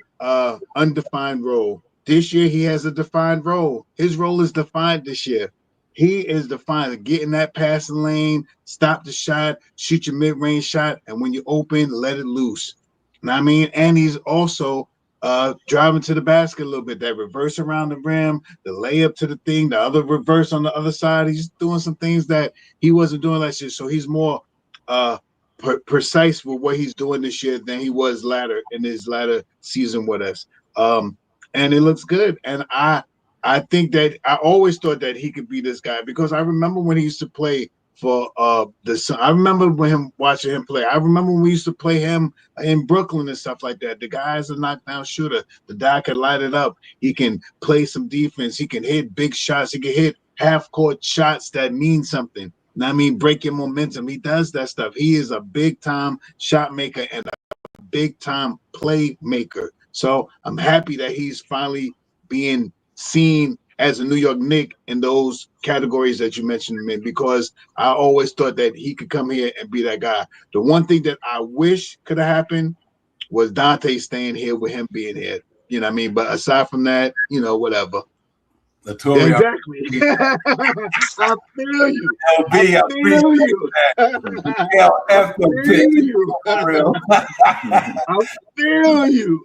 undefined role. This year he has a defined role. His role is defined this year. He is defined. Get in that passing lane, stop the shot, shoot your mid-range shot, and when you open, let it loose. You know what I mean? And he's also driving to the basket a little bit. That reverse around the rim, the layup to the thing, the other reverse on the other side. He's doing some things that he wasn't doing last year. So he's more precise with what he's doing this year than he was in his latter season with us. And it looks good. And I think that I always thought that he could be this guy, because I remember when he used to play for I remember watching him play. I remember when we used to play him in Brooklyn and stuff like that. The guy is a knockdown shooter. The guy can light it up. He can play some defense. He can hit big shots. He can hit half-court shots that mean something. I mean, break your momentum. He does that stuff. He is a big-time shot maker and a big-time playmaker. So I'm happy that he's finally being seen as a New York Knick in those categories that you mentioned, man, because I always thought that he could come here and be that guy. The one thing that I wish could have happened was Dante staying here with him being here. You know what I mean? But aside from that, you know, whatever. Latoria. Exactly. I feel you. LB, I feel you. I feel you.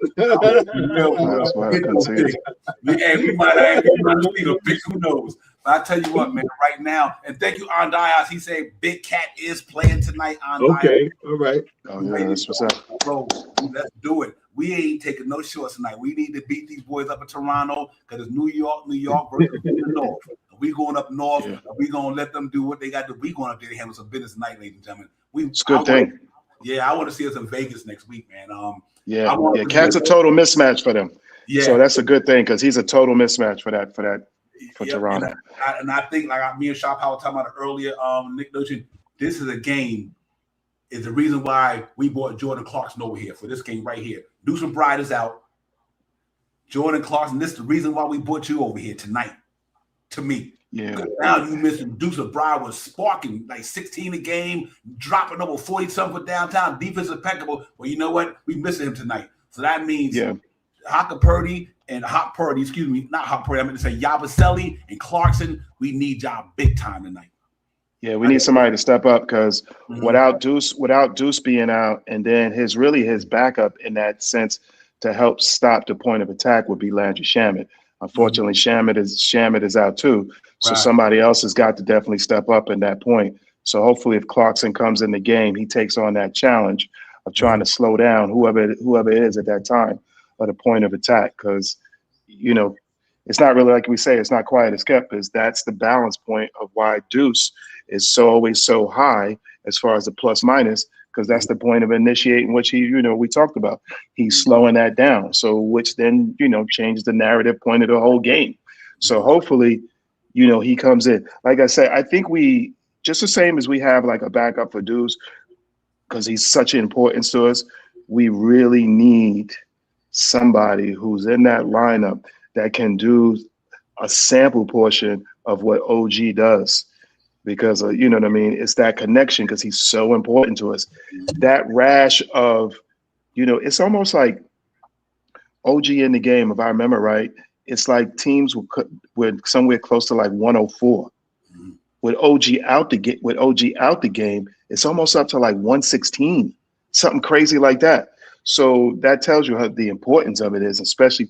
We might have a pick, who knows? But I tell you what, man, right now, and thank you, Andayas. He said Big Cat is playing tonight. Okay, all right. Oh, yeah, that's what's up. Bro, let's do it. We ain't taking no shorts tonight. We need to beat these boys up in Toronto because it's New York versus the North. We going up north. Yeah. We gonna let them do what they got to do. We going up there to handle some business tonight, ladies and gentlemen. It's a good thing. I want to see us in Vegas next week, man. Yeah. Cat's a total mismatch for them. Yeah. So that's a good thing because he's a total mismatch for Toronto. And I think, like me and Shop Howard talking about it earlier, Nick Notion, this is a game. Is the reason why we brought Jordan Clarkson over here for this game right here. Deuce McBride is out. Jordan Clarkson, this is the reason why we brought you over here tonight. To me. Yeah. Now you missing Deuce McBride was sparking like 16 a game, dropping over 40-something for downtown. Defense impeccable. Well, you know what? We missing him tonight. So that means Not Purdy, I meant to say Yabusele and Clarkson. We need y'all big time tonight. Yeah, we need somebody to step up because without Deuce being out, and then his backup in that sense to help stop the point of attack would be Landry Shamet. Unfortunately, Shamet is out too, so somebody else has got to definitely step up in that point. So hopefully, if Clarkson comes in the game, he takes on that challenge of trying to slow down whoever it is at that time at the point of attack, because it's not really like we say, it's not quiet as kept, because that's the balance point of why Deuce is always so high as far as the plus minus, because that's the point of initiating, which we talked about. He's slowing that down. So which then, changes the narrative point of the whole game. So hopefully, he comes in. Like I said, I think we, just the same as we have like a backup for Deuce, because he's such an importance to us, we really need somebody who's in that lineup that can do a sample portion of what OG does, because it's that connection, because he's so important to us. That rash of, it's almost like OG in the game, if I remember right, it's like teams were somewhere close to like 104. With OG out the game, it's almost up to like 116, something crazy like that. So that tells you how the importance of it is, especially,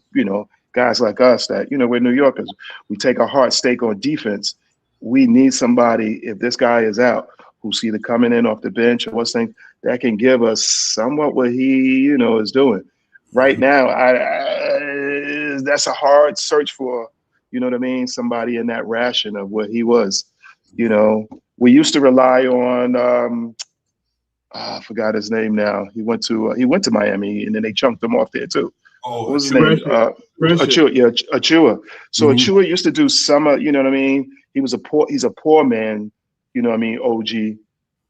guys like us that, we're New Yorkers. We take a hard stake on defense. We need somebody, if this guy is out, who's either coming in off the bench or what's thing, that can give us somewhat what he, is doing. Right now, that's a hard search for, somebody in that ration of what he was. We used to rely on I forgot his name now. He went to Miami, and then they chunked him off there too. Oh, what was his name? Achua. Yeah, Achua. So Achua used to do some, he's a poor man, OG,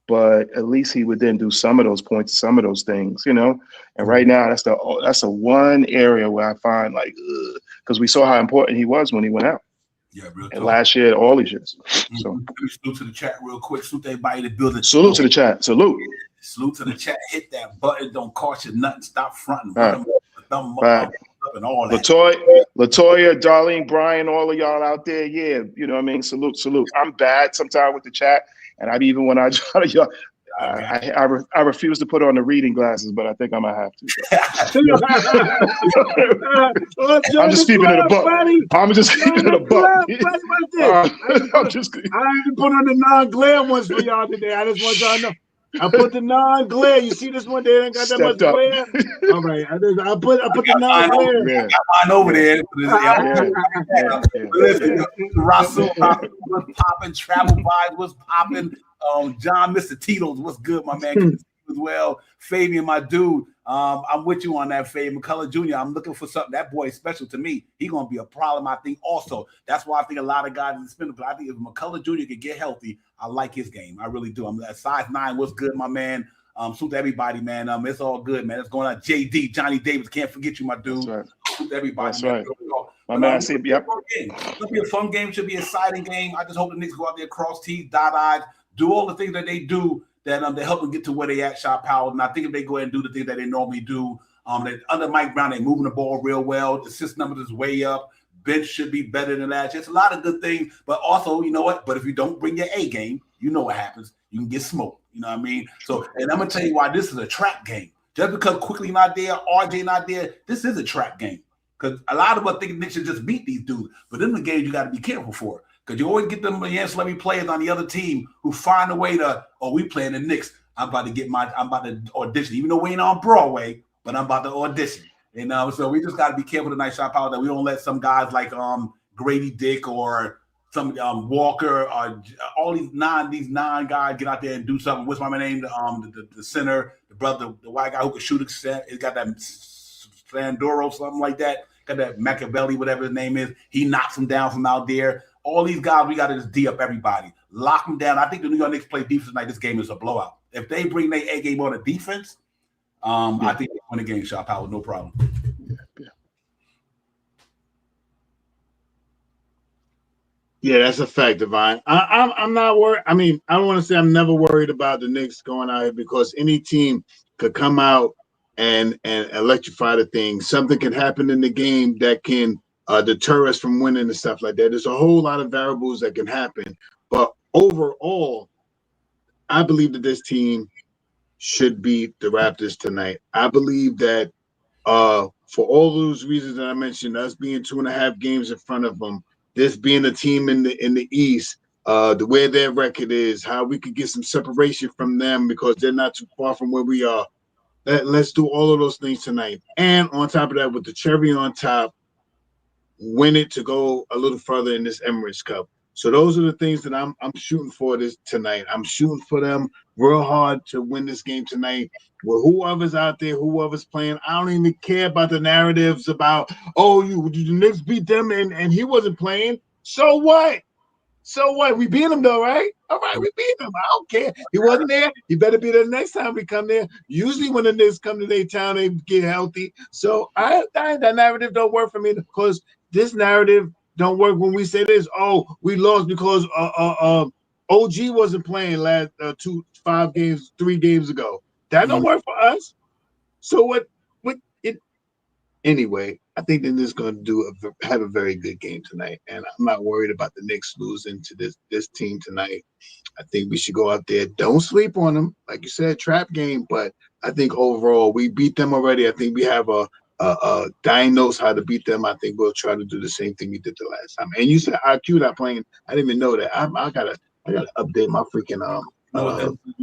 but at least he would then do some of those points, some of those things, And right now, that's the one area where I find like, because we saw how important he was when he went out. Yeah, real and last year, all these years. So let me salute to the chat real quick. Salute to everybody in the building. Salute to the chat. Salute. Salute to the chat. Hit that button. Don't cost you nothing. Stop fronting. Thumb up and all that. Latoya, Darlene, Brian, all of y'all out there. Yeah, Salute. I'm bad sometimes with the chat, and even when I try to y'all. I refuse to put on the reading glasses, but I think I'm gonna have to. I'm just keeping it a buck. I'm just keeping it a buck. I even put on the non-glare ones for y'all today. I just want y'all to know. I put the non-glare. You see this one? They ain't got that much glare. All right, I put the non-glare. I got mine over there. Listen, Russell was popping. Travel Vibes was popping. John, Mr. Tito's, what's good, my man? As well, Fabian, my dude. I'm with you on that, Fabian. McCullough Jr., I'm looking for something. That boy is special to me. He's going to be a problem, I think, also. That's why I think a lot of guys in the spin, but I think if McCullough Jr. could get healthy, I like his game. I really do. I'm at size 9. What's good, my man? Salute to everybody, man. It's all good, man. It's going on. JD, Johnny Davis, can't forget you, my dude. That's right. Salute to everybody. That's man. Right. My man, I see. Yep. It'll be a fun game. Should be an exciting game. I just hope the Knicks go out there, cross T's, dot I's, do all the things that they do that they help them get to where they at, Shot Power. And I think if they go ahead and do the things that they normally do, that under Mike Brown, they're moving the ball real well. The assist numbers is way up. Bench should be better than last year. It's a lot of good things, but also, you know what? But if you don't bring your A game, you know what happens. You can get smoked. You know what I mean? So, and I'm going to tell you why this is a trap game. Just because Quickly not there, RJ not there, this is a trap game. Because a lot of us think Knicks should just beat these dudes. But in the game, you got to be careful for it. Because you always get them ancillary players on the other team who find a way to, we playing the Knicks. I'm about to audition. Even though we ain't on Broadway, but I'm about to audition. So we just got to be careful tonight, Shot Power, that we don't let some guys like Grady Dick or some Walker, all these nine guys get out there and do something. What's my name? The center, the brother, the white guy who can shoot. He's got that Sandoro, something like that. Got that Machiavelli, whatever his name is. He knocks him down from out there. All these guys, we got to just D up everybody, lock them down. I think the New York Knicks play defense tonight. This game is a blowout. If they bring their A game on the defense, I think they win the game. Shot power, no problem. Yeah, that's a fact, Divine. I'm not worried. I mean, I don't want to say I'm never worried about the Knicks going out here because any team could come out and electrify the thing. Something can happen in the game that can deter us from winning and stuff like that. There's a whole lot of variables that can happen. But overall, I believe that this team should beat the Raptors tonight. I believe that for all those reasons that I mentioned, us being 2.5 games in front of them, this being a team in the East, the way their record is, how we could get some separation from them because they're not too far from where we are. Let's do all of those things tonight. And on top of that, with the cherry on top, win it to go a little further in this Emirates Cup. So those are the things that I'm shooting for this tonight. I'm shooting for them real hard to win this game tonight. With whoever's out there, whoever's playing, I don't even care about the narratives about, oh, the Knicks beat them and he wasn't playing. So what? So what? We beat him though, right? All right, we beat him. I don't care. He wasn't there. He better be there next time we come there. Usually when the Knicks come to their town, they get healthy. So that narrative don't work for me because this narrative don't work when we say this. Oh, we lost because OG wasn't playing last 3 games ago. That don't work for us. So what it anyway, I think that this is going to have a very good game tonight, and I'm not worried about the Knicks losing to this team tonight. I think we should go out there. Don't sleep on them, like you said, trap game. But I think overall we beat them already. I think we have a Diane knows how to beat them. I think we'll try to do the same thing we did the last time. And you said IQ not playing. I didn't even know that. I gotta update my freaking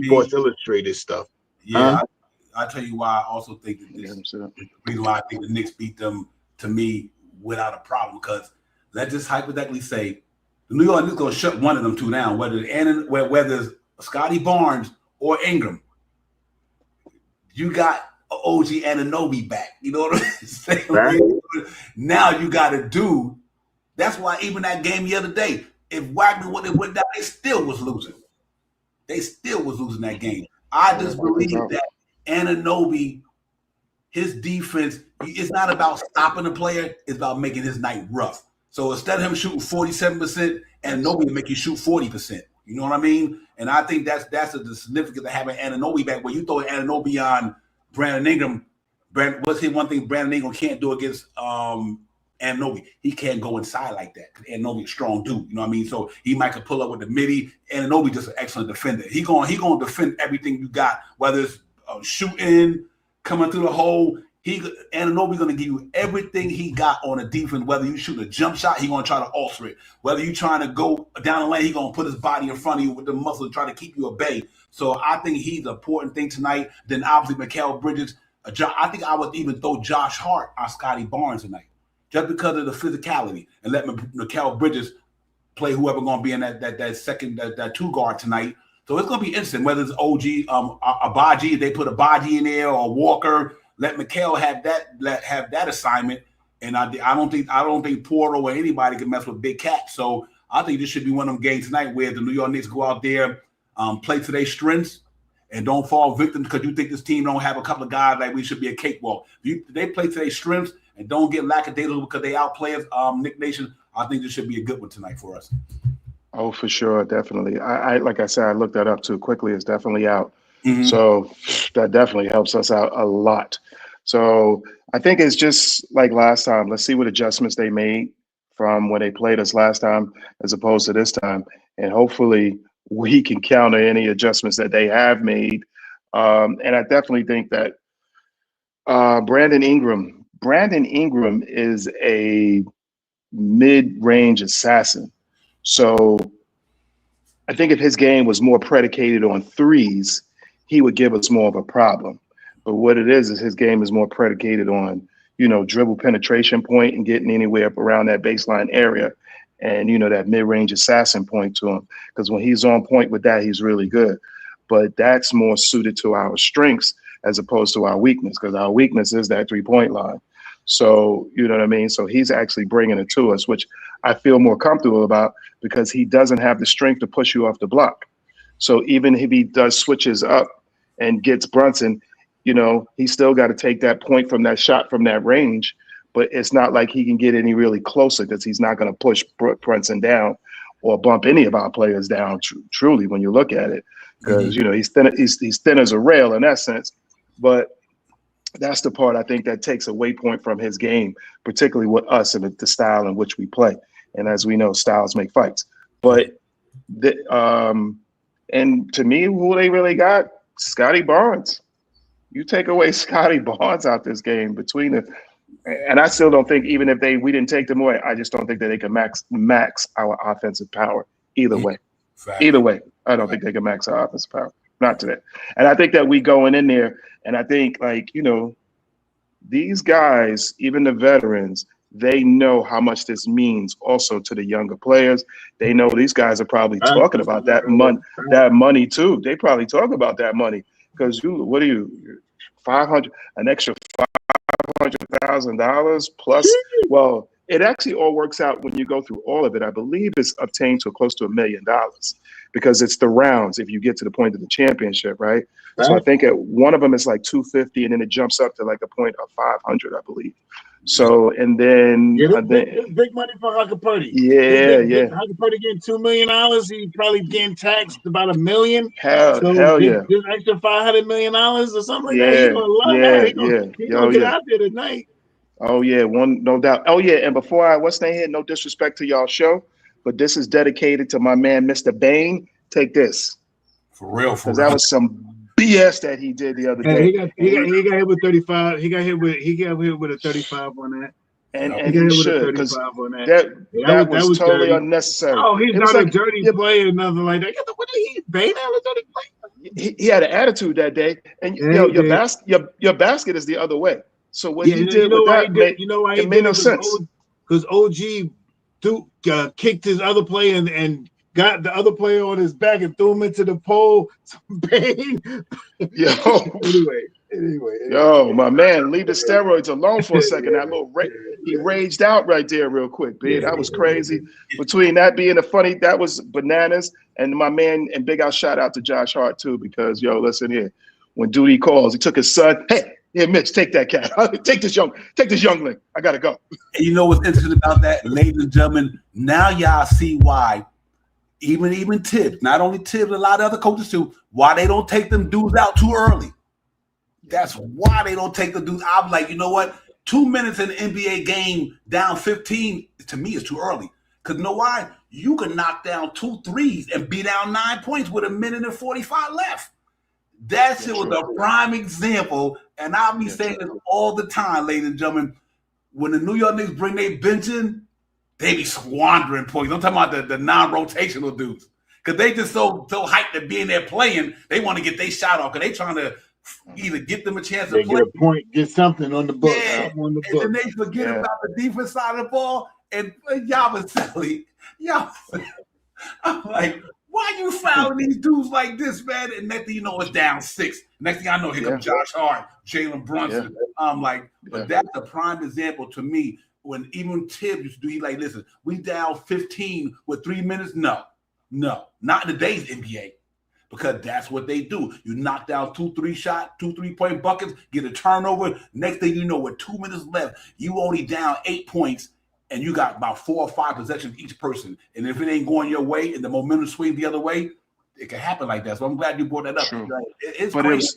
Sports Illustrated stuff. Yeah, I'll tell you why I also think that the reason why I think the Knicks beat them to me without a problem, because let's just hypothetically say the New York Knicks gonna shut one of them two down, whether it's Scotty Barnes or Ingram. You got OG Anunoby back. You know what I'm saying? Right. Now you got a dude. That's why even that game the other day, if Wagner would have went down, they still was losing. They still was losing that game. I just believe that Anunoby, his defense, it's not about stopping the player, it's about making his night rough. So instead of him shooting 47%, Anunoby will make you shoot 40%. You know what I mean? And I think that's the significance of having Anunoby back. When you throw Anunoby on Brandon Ingram, what's the one thing Brandon Ingram can't do against Anunoby? He can't go inside like that because Anunoby's a strong dude. You know what I mean? So he might could pull up with the midi. Anunoby just an excellent defender. He gonna defend everything you got, whether it's shooting, coming through the hole. Anunoby's gonna give you everything he got on a defense. Whether you shoot a jump shot, he gonna try to alter it. Whether you trying to go down the lane, he gonna put his body in front of you with the muscle and try to keep you at bay. So I think he's an important thing tonight. Then obviously Mikal Bridges. I think I would even throw Josh Hart on Scotty Barnes tonight, just because of the physicality, and let Mikal Bridges play whoever going to be in that second that two guard tonight. So it's going to be interesting whether it's OG, Abaji, they put Abaji in there, or Walker. Let Mikal have that assignment. And I don't think Porter or anybody can mess with Big Cat. So I think this should be one of them games tonight where the New York Knicks go out there, play to their strengths, and don't fall victim because you think this team don't have a couple of guys like we should be a cakewalk. They play to their strengths and don't get lackadaisical because they outplay us, Nick Nation. I think this should be a good one tonight for us. Oh, for sure, definitely. I like I said, I looked that up too quickly. It's definitely out. Mm-hmm. So that definitely helps us out a lot. So I think it's just like last time. Let's see what adjustments they made from when they played us last time as opposed to this time. And hopefully we can counter any adjustments that they have made. And I definitely think that Brandon Ingram is a mid-range assassin. So I think if his game was more predicated on threes, he would give us more of a problem. But what it is his game is more predicated on, dribble penetration point and getting anywhere up around that baseline area. and that mid-range assassin point to him. Because when he's on point with that, he's really good. But that's more suited to our strengths as opposed to our weakness, because our weakness is that 3-point line. So, you know what I mean? So he's actually bringing it to us, which I feel more comfortable about because he doesn't have the strength to push you off the block. So even if he does switches up and gets Brunson, he's still got to take that point from that shot from that range, but it's not like he can get any really closer because he's not going to push Brunson down or bump any of our players down truly when you look at it, because, he's thin as a rail in that sense. But that's the part I think that takes away point from his game, particularly with us and the style in which we play. And as we know, styles make fights. But and to me, who they really got, Scotty Barnes. You take away Scotty Barnes out this game and I still don't think, even if we didn't take them away, I just don't think that they can max our offensive power either way. Either way, I don't think they can max our offensive power. Not today. And I think that we going in there, and I think these guys, even the veterans, they know how much this means also to the younger players. They know these guys are probably talking about that money too. They probably talk about that money because an extra $500,000 plus. Well, it actually all works out when you go through all of it. I believe it's obtained to close to $1 million because it's the rounds if you get to the point of the championship, right? So I think one of them is like 250, and then it jumps up to like a point of 500, I believe. So and then big money for Hucker Purdy. Yeah. Hucker Purdy getting $2 million. He probably getting taxed about $1 million. Hell yeah. Just extra $500 million or something like that. He's gonna love that. He's gonna get out there tonight. Oh yeah, no doubt. Oh yeah, and before what's name here? No disrespect to y'all show, but this is dedicated to my man, Mr. Bain. Take this. For real. Because that was some BS that he did the other day. He got hit with 35. He got hit with a 35 on that. And he should, because that was totally dirty. unnecessary. Oh, he's not a dirty player or nothing like that. What did he? Bain had a dirty player. He had an attitude that day, and your basket is the other way. So what he did with that made no sense. Because OG kicked his other player and got the other player on his back and threw him into the pole. Bain. Anyway. Yo, my man, leave the steroids alone for a second. That little he raged out right there real quick, man. That was crazy. Between that being that was bananas. And my man, and big out shout out to Josh Hart too, because listen here. When duty calls, he took his son. Hey, here, Mitch, take that cat. Take this youngling. I gotta go. And you know what's interesting about that, ladies and gentlemen? Now y'all see why even Tibbs, not only Tibbs, a lot of other coaches too, why they don't take them dudes out too early. That's why they don't take the dudes. I'm like, you know what? 2 minutes in an NBA game down 15, to me, is too early. Because you know why? You can knock down 2 threes and be down 9 points with 1:45 left. That shit was a prime example, and I'll be saying this all the time, ladies and gentlemen. When the New York Knicks bring their bench in, they be squandering points. I'm talking about the non-rotational dudes. Because they just so hyped to be in there playing, they want to get their shot off because they trying to either get them a chance to play. Get a point, get something on the book. Yeah. And then they forget about the defense side of the ball. And y'all was silly. I'm like, why you fouling these dudes like this, man? And next thing you know, it's down 6. Next thing I know, here comes Josh Hart, Jalen Brunson. Yeah. I'm like, but that's a prime example to me. When even Tibbs used to do, he like, listen, we down 15 with 3 minutes. No, not in today's NBA. Because that's what they do. You knock down 2 3-point buckets, get a turnover. Next thing you know, with 2 minutes left, you only down 8 points, and you got about 4 or 5 possessions each person. And if it ain't going your way and the momentum swings the other way, it can happen like that. So I'm glad you brought that up. True. It's but crazy,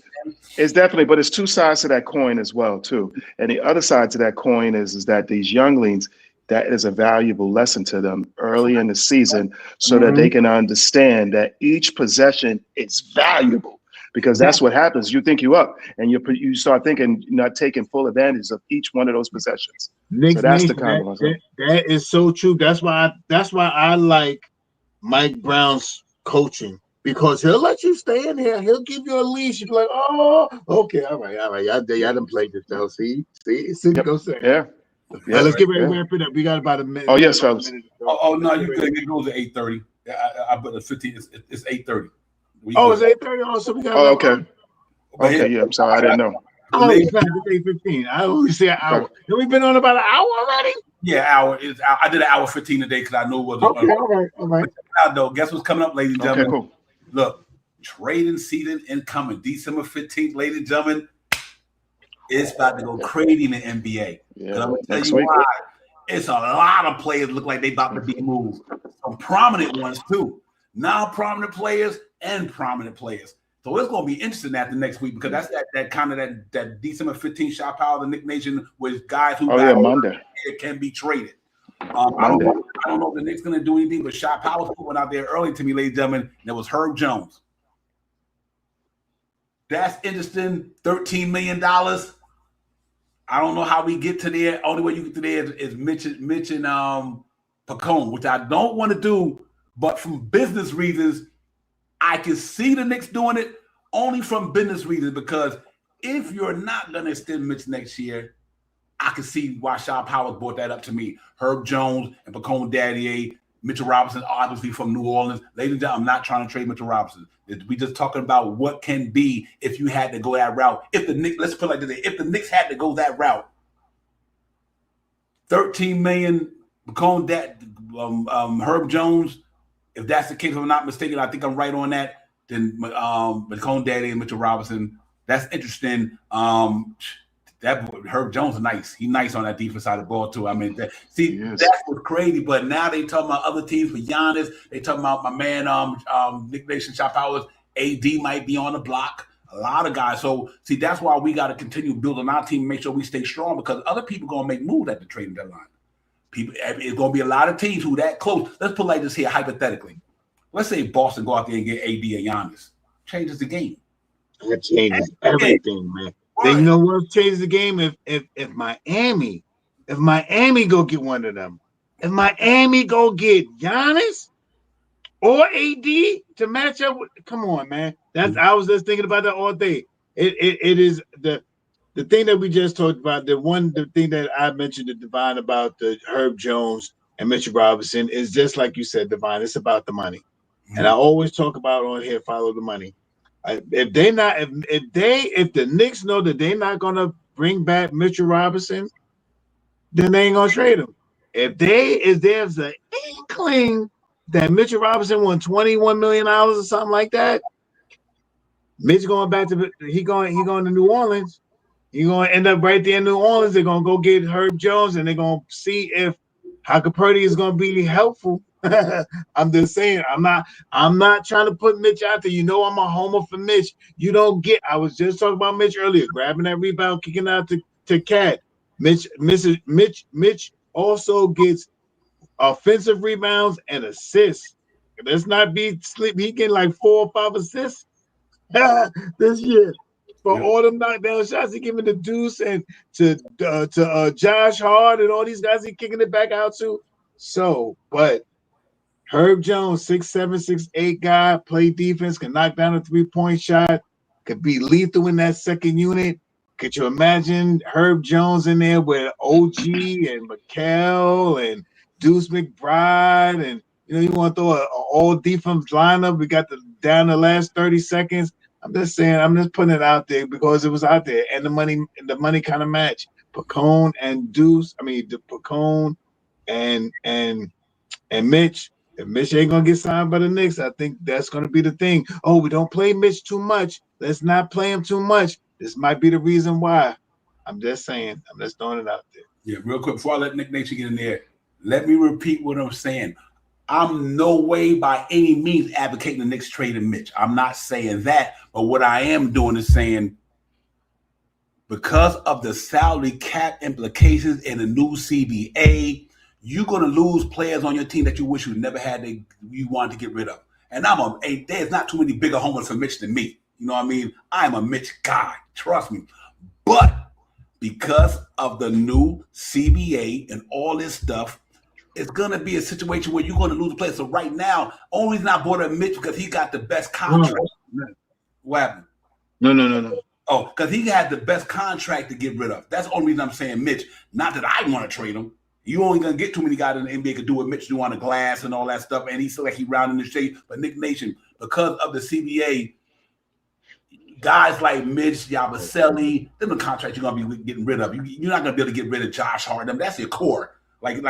it's definitely, but it's 2 sides to that coin as well, too. And the other side to that coin is that these younglings, that is a valuable lesson to them early in the season so that they can understand that each possession is valuable, because that's what happens. You think you up and you start thinking you're not taking full advantage of each one of those possessions. So that's the conversation. That is so true. That's why I like Mike Brown's coaching, because he'll let you stay in here. He'll give you a leash. You'll be like, oh, okay, all right. Y'all done played this though. See, yep. go say. Yeah. Yeah, Let's get ready to yeah. wrap it up. We got about a minute. Oh, yes, fellas. Oh no, you good. It goes at 8:30. I put the 15. It's 8:30. Oh, it's 8:30. Oh, so we got. Oh, okay. Okay, yeah, I'm sorry. I didn't know. Oh, it's 8:15. I only say an hour. Okay. Have we been on about an hour already? Yeah, hour. I did an hour 15 today because I knew it was. Okay, all right. Now, though, guess what's coming up, ladies and gentlemen? Okay, cool. Look, trading season incoming December 15th, ladies and gentlemen. It's about to go crazy in the NBA. Yeah, I'm gonna tell next you week. why. It's a lot of players look like they about to be moved. Some prominent ones too. Non-prominent players and prominent players. So it's gonna be interesting after next week because that's that kind of that December 15th shot power of the Knick Nation with guys who Monday can be traded. I don't know if the Knicks gonna do anything, but Shot Powers put one out there early to me, ladies and gentlemen, and it was Herb Jones. That's interesting. $13 million. I don't know how we get to there. Only way you get to there is Mitch and Pacone, which I don't want to do, but from business reasons, I can see the Knicks doing it only from business reasons because if you're not going to extend Mitch next year, I can see why Shaw Powers brought that up to me. Herb Jones and Pacone Daddier, Mitchell Robinson, obviously from New Orleans. Ladies and gentlemen, I'm not trying to trade Mitchell Robinson. We just talking about what can be if you had to go that route. If the Knicks, let's put it like this, if the Knicks had to go that route, $13 million, Herb Jones. If that's the case, if I'm not mistaken, I think I'm right on that. Then Pacone Daddier and Mitchell Robinson. That's interesting. That Herb Jones is nice. He's nice on that defense side of the ball too. I mean, that's what's crazy. But now they talking about other teams for Giannis. They talking about my man, Knick Nation Shot Powers. AD might be on the block. A lot of guys. So see, that's why we got to continue building our team, and make sure we stay strong because other people gonna make moves at the trading deadline. It's gonna be a lot of teams who that close. Let's put like this here hypothetically. Let's say Boston go out there and get AD and Giannis. Changes the game. That changes everything, man. Then you know what changes the game? If Miami go get one of them, if Miami go get Giannis or AD to match up with, come on, man. I was just thinking about that all day. It is the thing that we just talked about. The thing that I mentioned to Divine about the Herb Jones and Mitchell Robinson is just like you said, Divine. It's about the money, and I always talk about on here, follow the money. If the Knicks know that they're not gonna bring back Mitchell Robinson, then they ain't gonna trade him. If there's an inkling that Mitchell Robinson won $21 million or something like that, Mitch going back to he going to New Orleans. He's gonna end up right there in New Orleans. They're gonna go get Herb Jones and they're gonna see if Haka Purdy is gonna be helpful. I'm just saying, I'm not trying to put Mitch out there. You know, I'm a homer for Mitch. You don't get. I was just talking about Mitch earlier, grabbing that rebound, kicking out to Cat. Mitch also gets offensive rebounds and assists. Let's not be sleep. He getting like 4 or 5 assists this year for all them knockdown shots. He giving the Deuce and to Josh Hart and all these guys. He kicking it back out to. So, but. Herb Jones, 6'7", 6'8" guy, play defense, can knock down a 3-point shot, could be lethal in that second unit. Could you imagine Herb Jones in there with OG and McHale and Deuce McBride, and you want to throw an all defense lineup? We got down the last 30 seconds. I'm just saying, I'm just putting it out there because it was out there, and the money kind of match. Pacone and Deuce, Pacone and Mitch. If Mitch ain't gonna get signed by the Knicks, I think that's gonna be the thing. Oh, we don't play Mitch too much. Let's not play him too much. This might be the reason why. I'm just saying. I'm just throwing it out there. Yeah, real quick before I let Knick Nation get in there, let me repeat what I'm saying. I'm no way by any means advocating the Knicks trading Mitch. I'm not saying that, but what I am doing is saying because of the salary cap implications in the new CBA. You're going to lose players on your team that you wish you never had you wanted to get rid of. And there's not too many bigger homers for Mitch than me. You know what I mean? I'm a Mitch guy. Trust me. But because of the new CBA and all this stuff, it's going to be a situation where you're going to lose a player. So right now, only reason I bought a Mitch because he got the best contract. What happened? No. Oh, because he had the best contract to get rid of. That's the only reason I'm saying Mitch. Not that I want to trade him. You only gonna get too many guys in the NBA could do what Mitch do on the glass and all that stuff, and he's still like he round in the shape. But Nick Nation, because of the CBA, guys like Mitch, Yabusele, them the contracts you're gonna be getting rid of. You're not gonna be able to get rid of Josh Hart. That's your core. Like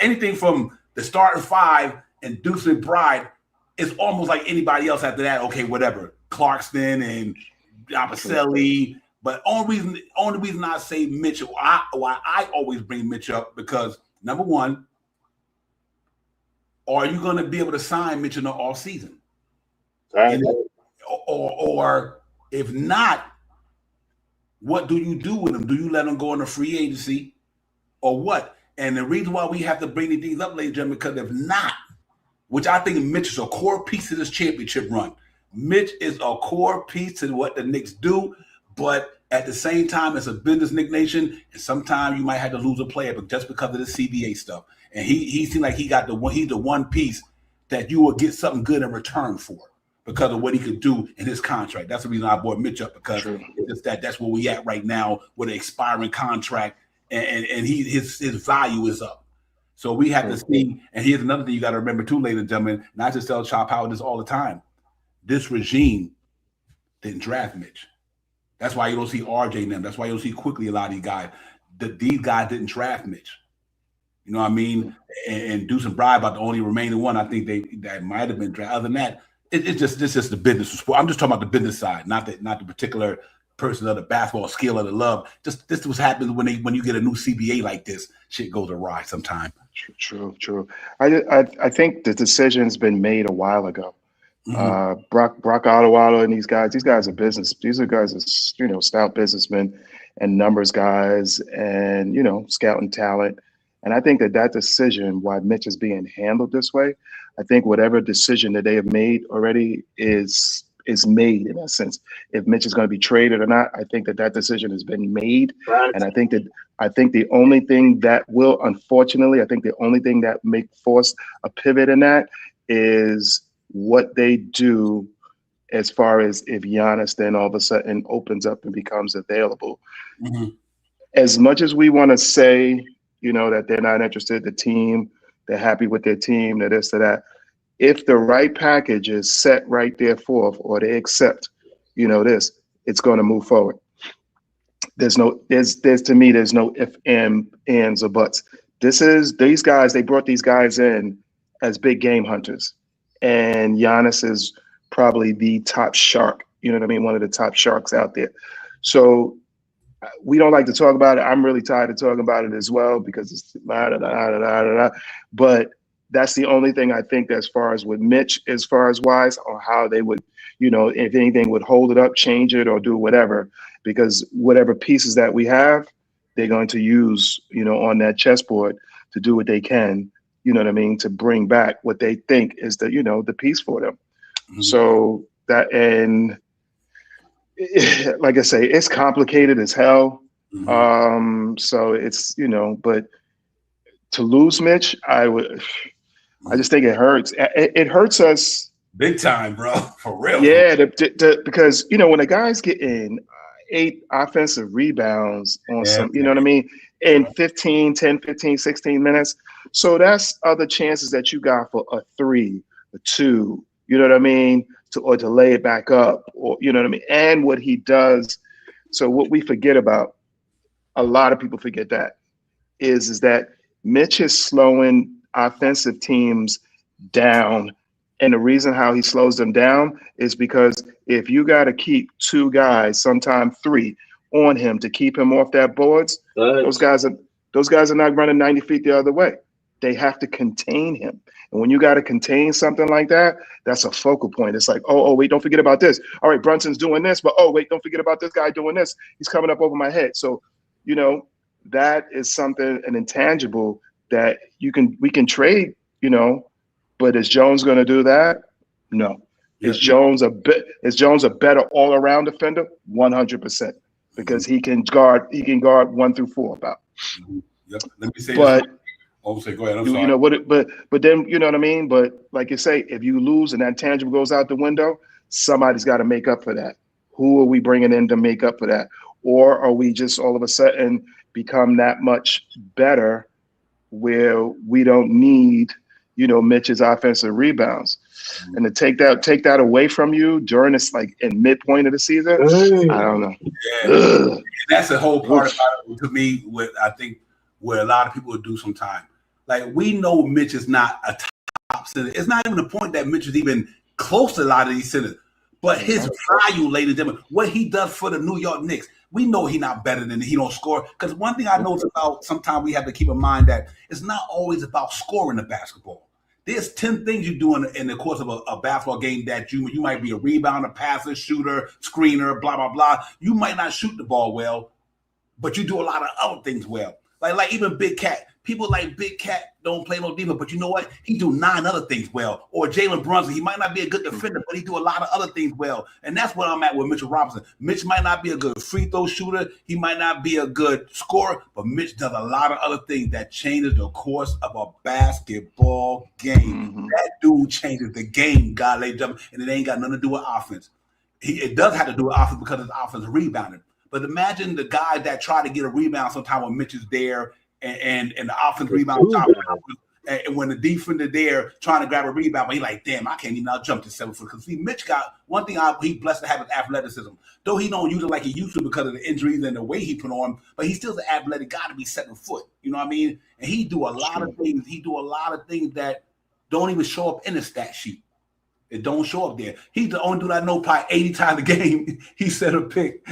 anything from the starting five and Deuce McBride is almost like anybody else after that. Okay, whatever. Clarkson and Yabusele. But only reason I say Mitch, why I always bring Mitch up, because number one, are you going to be able to sign Mitch in the off season? Right. Or if not, what do you do with him? Do you let him go into free agency or what? And the reason why we have to bring these things up, ladies and gentlemen, because if not, which I think Mitch is a core piece of this championship run. Mitch is a core piece to what the Knicks do. But at the same time, it's a business, Nick Nation, and sometimes you might have to lose a player, but just because of the CBA stuff. And he seemed like he's the one piece that you will get something good in return for because of what he could do in his contract. That's the reason I brought Mitch up, because it's that's where we at right now with an expiring contract, and his value is up. So we have to see. And here's another thing you got to remember too, ladies and gentlemen. And I just tell Chop Howard this all the time. This regime didn't draft Mitch. That's why you don't see RJ in them. That's why you don't see quickly a lot of these guys. These guys didn't draft Mitch. You know what I mean? And Deuce and Bry about the only remaining one I think that might have been drafted. Other than that, it's just the business of sport. I'm just talking about the business side, not the particular person of the basketball skill or the love. Just this was happening when you get a new CBA like this, shit goes awry sometime. True. I think the decision's been made a while ago. Brock Ottawala and these guys are business. These are guys are, stout businessmen and numbers guys and, scouting talent. And I think that decision, why Mitch is being handled this way, I think whatever decision that they have made already is made in that sense. If Mitch is going to be traded or not, I think that decision has been made. And I think the only thing that will, unfortunately, may force a pivot in that is what they do as far as if Giannis then all of a sudden opens up and becomes available. As much as we want to say, that they're not interested, the team, they're happy with their team, that this, that, if the right package is set right there for, or they accept, this, it's going to move forward. There's no if, ands, or buts. These guys, they brought these guys in as big game hunters. And Giannis is probably the top shark, one of the top sharks out there. So we don't like to talk about it. I'm really tired of talking about it as well because it's but that's the only thing I think as far as with Mitch, as far as wise, or how they would, if anything would hold it up, change it, or do whatever, because whatever pieces that we have, they're going to use, on that chessboard to do what they can. To bring back what they think is the piece for them. So that, and like I say, it's complicated as hell. So it's, but to lose Mitch, I just think it hurts. It hurts us big time, bro, for real. Yeah, because, when the guys get in 8 offensive rebounds on in 10, 15, 16 minutes. So that's other chances that you got for a 3, a 2, or to lay it back up, or, and what he does. So what we forget about, a lot of people forget that, is that Mitch is slowing offensive teams down. And the reason how he slows them down is because if you got to keep 2 guys, sometimes 3, on him to keep him off that boards, those guys are not running 90 feet the other way. They have to contain him. And when you got to contain something like that, that's a focal point. It's like, oh, wait, don't forget about this. All right, Brunson's doing this, but wait, don't forget about this guy doing this. He's coming up over my head. So, that is something, an intangible that we can trade, but is Jones going to do that? No. Is Jones a better all-around defender? 100%, because he can guard 1 through 4 about. Yep. Let me say but, this. Oh, say, go ahead. I'm sorry. But then, you know what I mean? But like you say, if you lose and that tangible goes out the window, somebody's got to make up for that. Who are we bringing in to make up for that? Or are we just all of a sudden become that much better where we don't need, Mitch's offensive rebounds? And to take that away from you during this, like in midpoint of the season, I don't know. Yeah. That's the whole part about it to me. What I think where a lot of people would do sometimes. Like, we know Mitch is not a top center. It's not even the point that Mitch is even close to a lot of these centers. But his value, ladies and gentlemen, what he does for the New York Knicks, we know he's not better than he don't score. Because one thing I notice about sometimes we have to keep in mind that it's not always about scoring the basketball. There's 10 things you do in the course of a basketball game that you might be a rebounder, passer, shooter, screener, blah, blah, blah. You might not shoot the ball well, but you do a lot of other things well. Like even Big Cat. People like Big Cat don't play no defense, but you know what? He do 9 other things well. Or Jalen Brunson, he might not be a good defender, but he do a lot of other things well. And that's what I'm at with Mitchell Robinson. Mitch might not be a good free throw shooter. He might not be a good scorer, but Mitch does a lot of other things that changes the course of a basketball game. That dude changes the game, God, ladies and gentlemen, and it ain't got nothing to do with offense. It does have to do with offense because his offense is rebounding. But imagine the guys that try to get a rebound sometime when Mitch is there and the offense rebound top, and when the defender there trying to grab a rebound, but he like, damn, I can't even out jump to 7 foot. Because see, Mitch got one thing he blessed to have is athleticism. Though he don't use it like he used to because of the injuries and the weight he put on, but he's still the athletic guy to be 7 foot. You know what I mean? And he do a lot of things. He do a lot of things that don't even show up in the stat sheet. It don't show up there. He's the only dude I know probably 80 times a game he set a pick.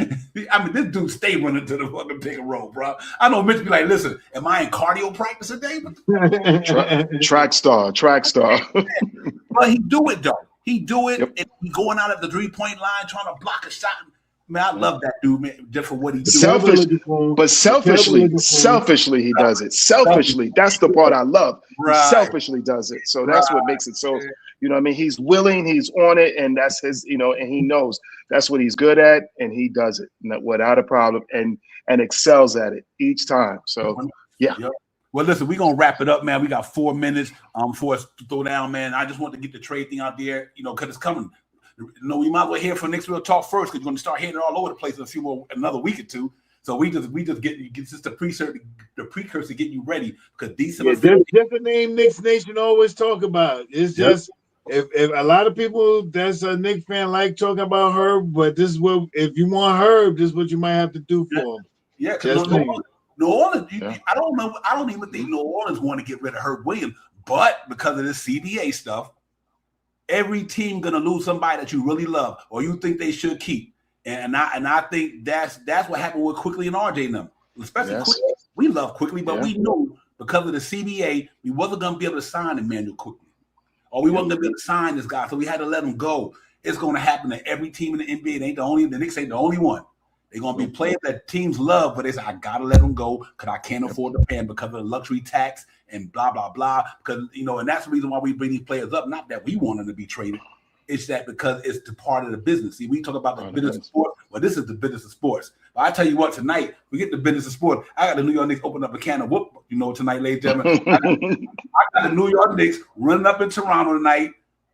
I mean, this dude stay running to the fucking pick and roll, bro. I know Mitch be like, listen, am I in cardio practice today? Track star. But he do it, though. He do it, and he going out at the 3-point line trying to block a shot. Man, I love that dude, man, just for what he do. Selfishly, he does it. Selfishly, that's the part I love. Right. He selfishly does it. So that's what makes it so, you know what I mean? He's willing, he's on it, and that's his, and he knows that's what he's good at, and he does it without a problem and excels at it each time. So, yeah. Yep. Well, listen, we're going to wrap it up, man. We got 4 minutes for us to throw down, man. I just want to get the trade thing out there, because it's coming. We might as well hear from Knicks Real Talk first because you're going to start hearing it all over the place in another week or two. So we just get just the precursor to get you ready because December. There's just a name Knicks Nation always talk about. It's just if a lot of people that's a Knicks fan like talking about Herb, but this is what if you want Herb, this is what you might have to do for him. Yeah, because New Orleans, I don't even think New Orleans want to get rid of Herb Williams, but because of this CBA stuff. Every team gonna lose somebody that you really love or you think they should keep, and I think that's what happened with Quickly and RJ and them. Especially Quickly. We love Quickly, but we knew because of the CBA we wasn't gonna be able to sign Emmanuel Quickly, or we wasn't gonna be able to sign this guy, so we had to let him go. It's gonna happen to every team in the NBA. It ain't the Knicks ain't the only one. They're gonna be players that teams love, but they say I gotta let them go because I can't afford to pay them because of the luxury tax and blah blah blah. Because and that's the reason why we bring these players up. Not that we want them to be traded, it's that because it's the part of the business. See, we talk about the business of sports. Well, this is the business of sports. But I tell you what, tonight we get the business of sports. I got the New York Knicks open up a can of whoop. Tonight, ladies and gentlemen, I got the New York Knicks running up in Toronto tonight.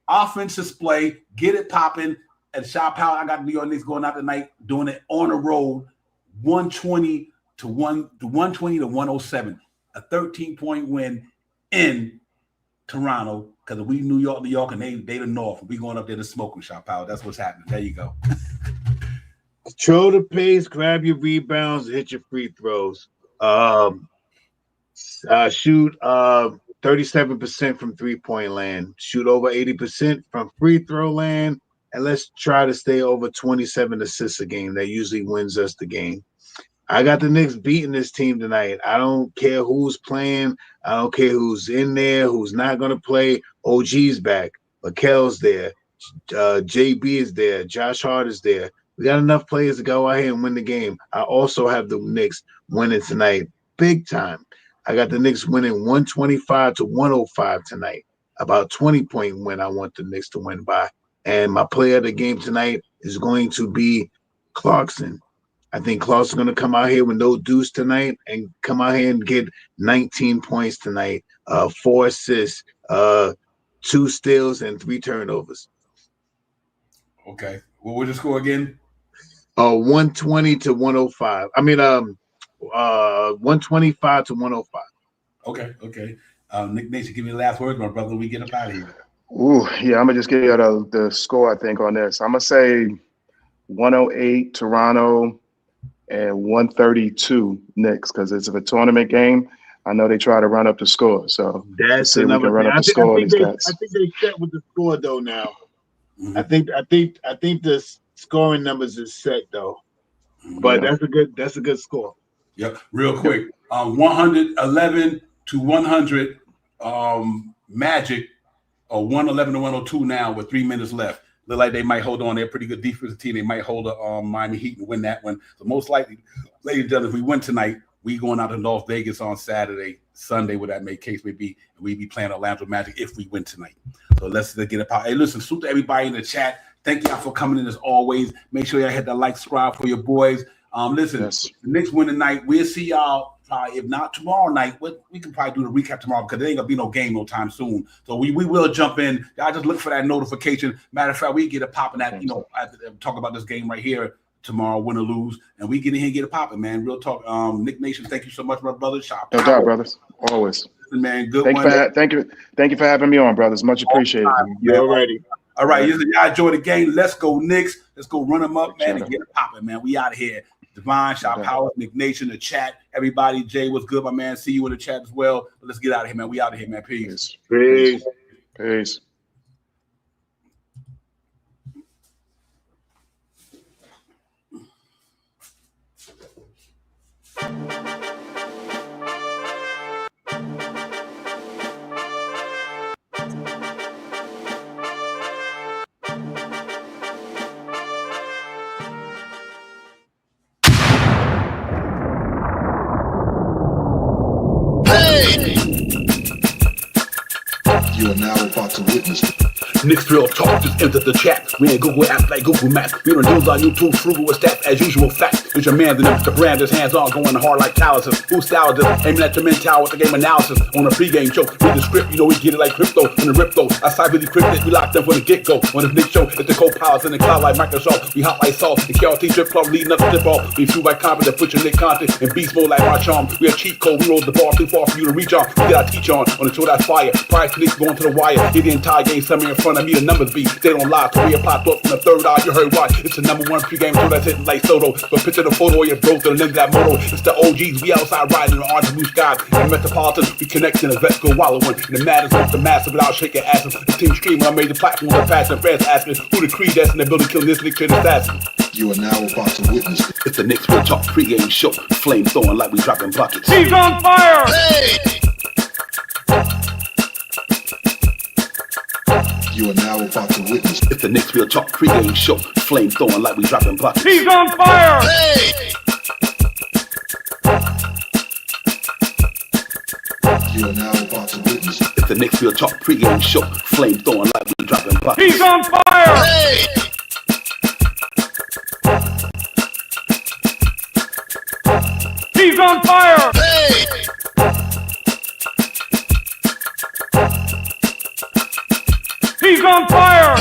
Offensive display, get it popping. At Shaw Power, I got the New York Knicks going out tonight, doing it on the road, 120 to 107, a 13-point win in Toronto because we New York, and they the North. We going up there to smoke with Shaw Power. That's what's happening. There you go. Control the pace, grab your rebounds, hit your free throws. Shoot 37% from 3-point land. Shoot over 80% from free throw land. And let's try to stay over 27 assists a game. That usually wins us the game. I got the Knicks beating this team tonight. I don't care who's playing. I don't care who's in there, who's not going to play. OG's back. Mikel's there. JB is there. Josh Hart is there. We got enough players to go out here and win the game. I also have the Knicks winning tonight big time. I got the Knicks winning 125 to 105 tonight. About 20-point win I want the Knicks to win by. And my player of the game tonight is going to be Clarkson. I think Clarkson's going to come out here with no deuce tonight and come out here and get 19 points tonight, 4 assists, 2 steals, and 3 turnovers. Okay. What was the score again? 120 to 105. I mean, 125 to 105. Okay. Nick Nation, give me the last word, my brother. We get up out of here. Ooh, yeah, I'm gonna just give you the score, I think, on this. I'm gonna say 108 Toronto and 132 Knicks, because it's a tournament game. I know they try to run up the score, so That's see if we can run up the I score. think they set with the score though now. Mm-hmm. I think the scoring numbers is set though. But Yeah. that's a good score. Yep. Real quick. 111 to 100 Magic, or 111 to 102 now with 3 minutes left. Look like they might hold on. They're a pretty good defensive team. They might hold a Miami Heat and win that one. So most likely, ladies and gentlemen, if we win tonight, we going out to Las Vegas on Saturday, Sunday, whatever that case may be, and we be playing Orlando Magic if we win tonight. So let's get it out. Hey, listen, salute to everybody in the chat. Thank y'all for coming in as always. Make sure y'all hit that like, subscribe for your boys. Listen, Yes. The Knicks win tonight. We'll see y'all if not tomorrow night. We can probably do the recap tomorrow because there ain't gonna be no game no time soon. So we will jump in. Y'all just look for that notification. Matter of fact, we get it popping at talk about this game right here tomorrow, win or lose, and we get in here and get it popping, man. Real talk. Nick Nation, thank you so much, my brother. Shop. No doubt, brothers. Always. Man, good Thank you for having me on, brothers. Much appreciated. You're ready. All right, y'all enjoy the game. Let's go, Knicks. Let's go run them up, man, and get it popping, man. We out of here. Divine, Shop Power, Nick Nation, the chat. Everybody, Jay, what's good, my man? See you in the chat as well. But let's get out of here, man. We out of here, man. Peace. Peace. You are now about to witness Knicks Real Talk just entered the chat. We ain't Google apps like Google Maps. We don't use our YouTube frugal with stats as usual. Fact is your man, the brand is hands on, going hard like calluses. Who style this? Aiming at your mental with the game analysis on a pregame show. Read the script, we get it like crypto in the rip though. I side really cryptic, we locked them from the get go. On this Knicks show, it's the co-pilots in the cloud like Microsoft. We hot like salt, the KLT trip club leading up to tip off. We fuel by confidence, put your Nick content in beast mode like our charm. We a cheat code, we roll the ball too far for you to reach on. We get our teach on the show that's fire. Price Knicks going to the wire. Hit the entire game, somewhere in front of me, the numbers be. They don't lie, so we apply thought from the third eye. You heard why? It's the #1 pregame show that's hitting like Soto. But picture the photo of your bro to the lens of that moto. It's the OGs, we outside riding the orange blue sky. And Metropolitan, we connecting the vets go wallowing. And the matters with the massive without shaking asses. The team streaming on major platforms are passing fans asking who the creed that's in the building killing this Nick Kid assassin. You are now about to witness It's the Knicks Real Talk pregame show. Flame throwing like we dropping buckets. He's on fire! You are now about to witness It's the Knicks Real Talk pregame show. Flame throwing like we dropping buckets. He's on fire! You are now about to witness It's the Knicks Real Talk pregame show. Flame throwing like we dropping buckets. He's on fire! He's on fire! He's on fire!